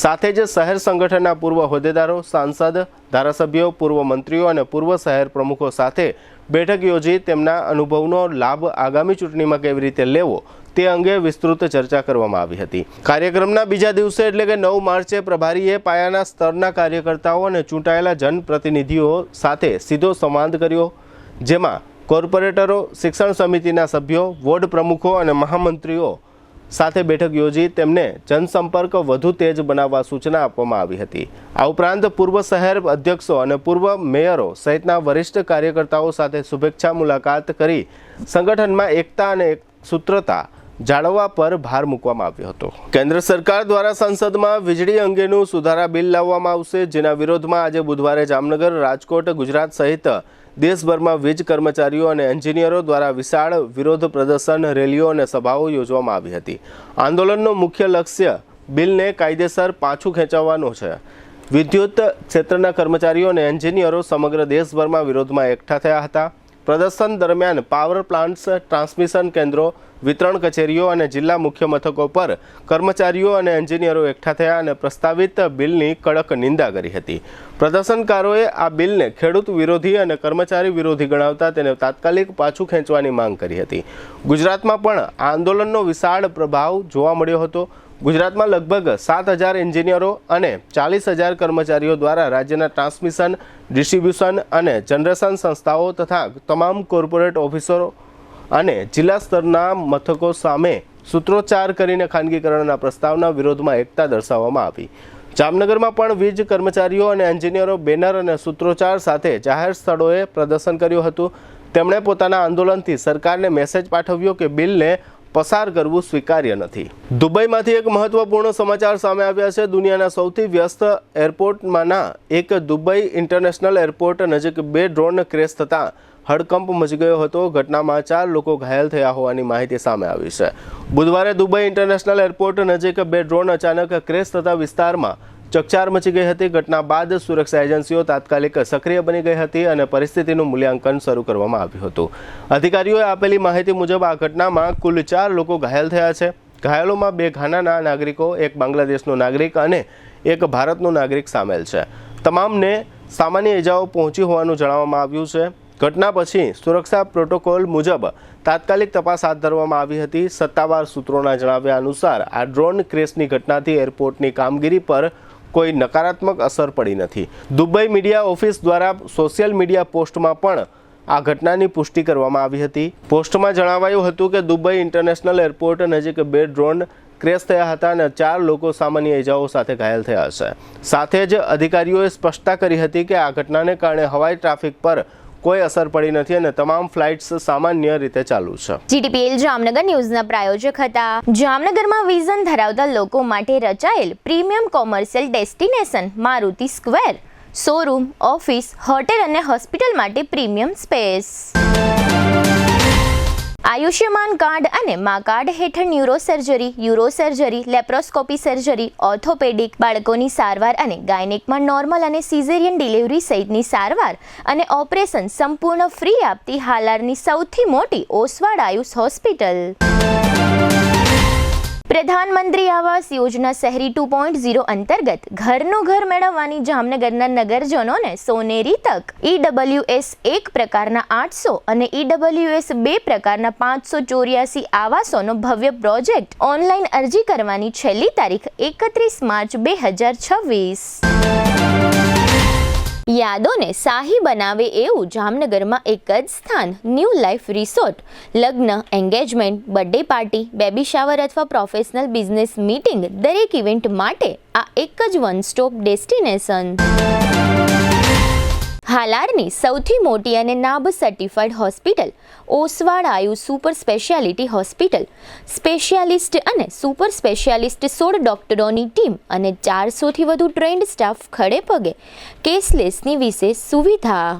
સાથે જ શહેર સંગઠનના પૂર્વ હોદ્દેદારો, સાંસદ, ધારાસભ્યો, પૂર્વ મંત્રીઓ અને પૂર્વ શહેર પ્રમુખો સાથે બેઠક યોજી તેમના અનુભવનો લાભ આગામી ચૂંટણીમાં કેવી રીતે લેવો તે અંગે વિસ્તૃત ચર્ચા કરવામાં આવી હતી. કાર્યક્રમના બીજા દિવસે એટલે કે 9 માર્ચે પ્રભારીએ પાયાના સ્તરના કાર્યકર્તાઓ અને ચૂંટાયેલા જનપ્રતિનિધિઓ સાથે સીધો સંવાદ કર્યો, જેમાં કોર્પોરેટરો, શિક્ષણ સમિતિના સભ્યો, વોર્ડ પ્રમુખો અને મહામંત્રીઓ સાથે બેઠક યોજી તેમને જનસંપર્ક વધુ તેજ બનાવવા સૂચના આપવામાં આવી હતી. આ ઉપરાંત પૂર્વ શહેર અધ્યક્ષો અને પૂર્વ મેયરો સહિતના વરિષ્ઠ કાર્યકર્તાઓ સાથે શુભેચ્છા મુલાકાત કરી સંગઠનમાં એકતા અને સૂત્રતા જાળવવા પર ભાર મૂકવામાં આવ્યો હતો. કેન્દ્ર સરકાર દ્વારા સંસદમાં વીજળી અંગેનું સુધારા બિલ લાવવામાં આવશે, જેના વિરોધમાં આજે બુધવારે જામનગર, રાજકોટ, ગુજરાત સહિત દેશભરમાં વીજ કર્મચારીઓ અને એન્જિનિયરો દ્વારા વિશાળ વિરોધ પ્રદર્શન, રેલીઓ અને સભાઓ યોજવામાં આવી હતી. આંદોલનનો મુખ્ય લક્ષ્ય બિલને કાયદેસર પાછું ખેંચવાનું છે. વિદ્યુત ક્ષેત્રના કર્મચારીઓ અને એન્જિનિયરો સમગ્ર દેશભરમાં વિરોધમાં એકઠા થયા હતા. પ્રદર્શન દરમિયાન પાવર પ્લાન્ટ્સ, ટ્રાન્સમિશન કેન્દ્રો, વિતરણ કચેરીઓ અને જિલ્લા મુખ્ય મથકો પર કર્મચારીઓ અને એન્જિનિયરો એકઠા થયા અને પ્રસ્તાવિત બિલની કડક નિંદા કરી હતી. પ્રદર્શનકારોએ આ બિલને ખેડૂત વિરોધી અને કર્મચારી વિરોધી ગણાવતા તેને તાત્કાલિક પાછું ખેંચવાની માંગ કરી હતી. ગુજરાતમાં પણ આ આંદોલનનો વિશાળ પ્રભાવ જોવા મળ્યો હતો. ગુજરાતમાં લગભગ 7,000 એન્જિનિયરો અને 40,000 કર્મચારીઓ દ્વારા રાજ્યના ટ્રાન્સમિશન, ડિસ્ટ્રીબ્યુશન અને જનરેશન સંસ્થાઓ તથા તમામ કોર્પોરેટ ઓફિસરો અને જિલ્લા સ્તરના મથકો સામે સૂત્રોચ્ચાર કરીને ખાનગીકરણના પ્રસ્તાવના વિરોધમાં એકતા દર્શાવવામાં આવી. જામનગરમાં પણ વીજ કર્મચારીઓ અને એન્જિનિયરો બેનર અને સૂત્રોચ્ચાર સાથે જાહેર સ્થળોએ પ્રદર્શન કર્યું હતું. તેમણે પોતાના આંદોલનથી સરકારને મેસેજ પાઠવ્યો કે બિલને પસાર કરવું સ્વીકાર્ય નથી. દુબઈમાંથી એક મહત્વપૂર્ણ સમાચાર સામે આવ્યા છે. દુનિયાના સૌથી વ્યસ્ત એરપોર્ટમાંના એક દુબઈ ઇન્ટરનેશનલ એરપોર્ટ નજીક 2 ડ્રોન ક્રેશ થતાં હડકંપ મચી ગયો હતો. ઘટનામાં 4 લોકો ઘાયલ થયા હોવાની માહિતી સામે આવી છે. બુધવારે દુબઈ ઇન્ટરનેશનલ એરપોર્ટ નજીક 2 ડ્રોન અચાનક ક્રેશ થતા વિસ્તારમાં ચકચાર મચી ગઈ હતી. ઘટના બાદ સુરક્ષા એજન્સીઓ તાત્કાલિક સક્રિય બની ગઈ હતી અને પરિસ્થિતિનું મૂલ્યાંકન શરૂ કરવામાં આવ્યું હતું. અધિકારીઓએ આપેલી માહિતી મુજબ આ ઘટનામાં કુલ 4 લોકો ઘાયલ થયા છે. ઘાયલોમાં 2 ઘાનાના નાગરિકો, 1 બાંગ્લાદેશનો નાગરિક અને 1 ભારતનો નાગરિક સામેલ છે. તમામને સામાન્ય ઇજાઓ પહોંચી હોવાનું જણાવવામાં આવ્યું છે. ઘટના પછી સુરક્ષા પ્રોટોકોલ મુજબ તાત્કાલિક તપાસ હાથ ધરવામાં આવી હતી. સત્તાવાર સૂત્રોના જણાવ્યા અનુસાર આ ડ્રોન ક્રેશની ઘટનાથી એરપોર્ટની કામગીરી પર કોઈ નકારાત્મક અસર પડી નથી. દુબઈ મીડિયા ઓફિસ દ્વારા સોશિયલ મીડિયા પોસ્ટમાં પણ આ ઘટનાની પુષ્ટિ કરવામાં આવી હતી. પોસ્ટમાં જણાવાયું હતું કે દુબઈ ઇન્ટરનેશનલ એરપોર્ટ નજીક 2 ડ્રોન ક્રેશ થયા હતા અને 4 લોકો સામાન્ય ઇજાઓ સાથે ઘાયલ થયા છે. સાથે જ અધિકારીઓએ સ્પષ્ટતા કરી હતી કે આ ઘટનાને કારણે હવાઈ ટ્રાફિક પર કોઈ અસર પડી નથી અને તમામ ફ્લાઇટ્સ સામાન્ય રીતે ચાલુ છે. GTPL જામનગર ન્યૂઝના પ્રાયોજક હતા. જામનગરમાં વિઝન ધરાવતા લોકો માટે રચાયેલ premium commercial destination Maruti square, showroom, office, hotel અને હોસ્પિટલ માટે પ્રીમિયમ સ્પેસ. આયુષ્યમાન કાર્ડ અને મા કાર્ડ હેઠળ ન્યુરોસર્જરી, યુરોસર્જરી, લેપ્રોસ્કોપી સર્જરી, ઓર્થોપેડિક, બાળકોની સારવાર અને ગાયનેકમાં નોર્મલ અને સિઝેરિયન ડિલિવરી સહિતની સારવાર અને ઓપરેશન સંપૂર્ણ ફ્રી આપતી હાલારની સૌથી મોટી ઓસવાડ આયુષ હોસ્પિટલ. પ્રધાનમંત્રી આવાસ યોજના શહેરી 2.0 અંતર્ગત ઘરનું ઘર મેળવવાની જામનગરના નગરજનોને સોનેરી તક. EWS 1 પ્રકારના 800 અને EWS 2 પ્રકારના 584 આવાસોનો ભવ્ય પ્રોજેક્ટ. ઓનલાઈન અરજી કરવાની છેલ્લી તારીખ 31 માર્ચ 2026. યાદોને શાહી બનાવે એવું જામનગરમાં એક જ સ્થાન, ન્યૂ લાઈફ રિસોર્ટ. લગ્ન, engagement, birthday party, baby shower અથવા પ્રોફેશનલ બિઝનેસ મીટિંગ, દરેક ઇવેન્ટ માટે આ એક જ વન સ્ટોપ ડેસ્ટિનેશન. હાલારની સૌથી મોટી અને NABH certified hospital, Oswal Ayush super speciality hospital. Specialist અને સુપર સ્પેશિયાલિસ્ટ 16 ડોક્ટરોની ટીમ અને 400થી વધુ ટ્રેન્ડ સ્ટાફ ખડે પગે. કેશલેસની વિશેષ સુવિધા.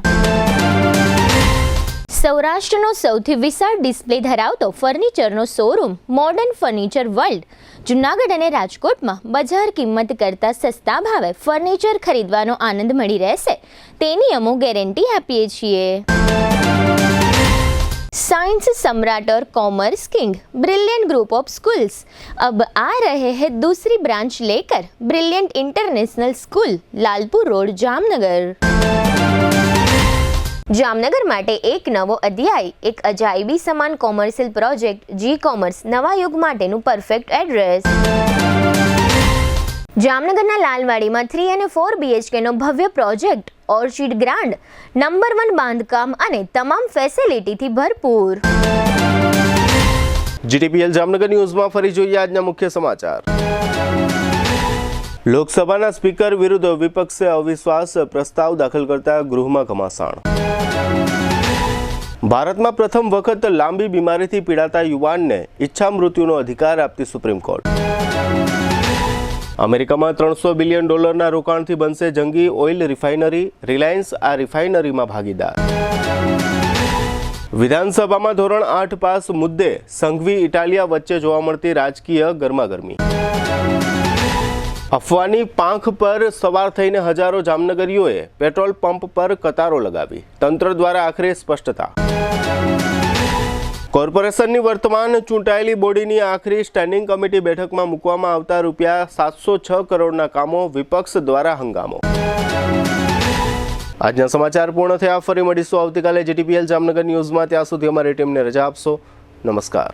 સૌરાષ્ટ્રનો સૌથી વિશાળ ડિસ્પ્લે ધરાવતો ફર્નિચરનો showroom modern furniture world. Junagadh અને રાજકોટમાં બજાર કિંમત કરતાં સસ્તા ભાવે ફર્નિચર ખરીદવાનો આનંદ મળી રહેશે તેની અમો ગેરંટી આપીએ છીએ. साइंस सम्राट और commerce king brilliant group of schools अब आ रहे हैं दूसरी ब्रांच लेकर brilliant international school Lalpur road Jamnagar. Jamnagar માટે એક નવો અધ્યાય, એક અજાયબી સમાન કોમર્શિયલ પ્રોજેક્ટ જી કોમર્સ નવા યુગ માટેનું પરફેક્ટ એડ્રેસ। જામનગરના લાલવાડીમાં 3 અને 4 બીએચકેનો ભવ્ય પ્રોજેક્ટ ઓર્ચિડ ગ્રાન્ડ નંબર 1 બાંધકામ અને તમામ ફેસિલિટીથી ભરપૂર। જીટીપીએલ જામનગર ન્યૂઝમાં ફરી જોઈએ આજના મુખ્ય સમાચાર। લોકસભાના સ્પીકર વિરુદ્ધ વિપક્ષે અવિશ્વાસ પ્રસ્તાવ દાખલ કરતા ગૃહમાં ઘમાસાણ। ભારતમાં પ્રથમ વખત લાંબી બીમારીથી પીડાતા યુવાનને ઈચ્છા મૃત્યુનો અધિકાર આપતી સુપ્રીમ કોર્ટ। અમેરિકામાં $300 બિલિયન રોકાણથી બનશે જંગી ઓઇલ રિફાઇનરી, રિલાયન્સ આ રિફાઇનરીમાં ભાગીદાર। વિધાનસભામાં ધોરણ 8 પાસ મુદ્દે સંઘવી ઇટાલિયા વચ્ચે જોવા મળતી રાજકીય ગરમાગરમી। અફવાની પાંખ પર સવાર થઈને હજારો જામનગરીઓએ પેટ્રોલ પંપ પર કતારો લગાવી, તંત્ર દ્વારા આખરે સ્પષ્ટતા। કોર્પોરેશનની વર્તમાન ચૂંટાયેલી બોડીની આખરી સ્ટેન્ડિંગ કમિટી બેઠકમાં મૂકવામાં આવતા ₹706 કરોડના કામો, વિપક્ષ દ્વારા હંગામો। આજના સમાચાર પૂર્ણ થયા। ફરી મળીશું આવતીકાલે જીટીપીએલ જામનગર ન્યૂઝમાં। ત્યાં સુધી અમારી ટીમને રજા આપશો। નમસ્કાર।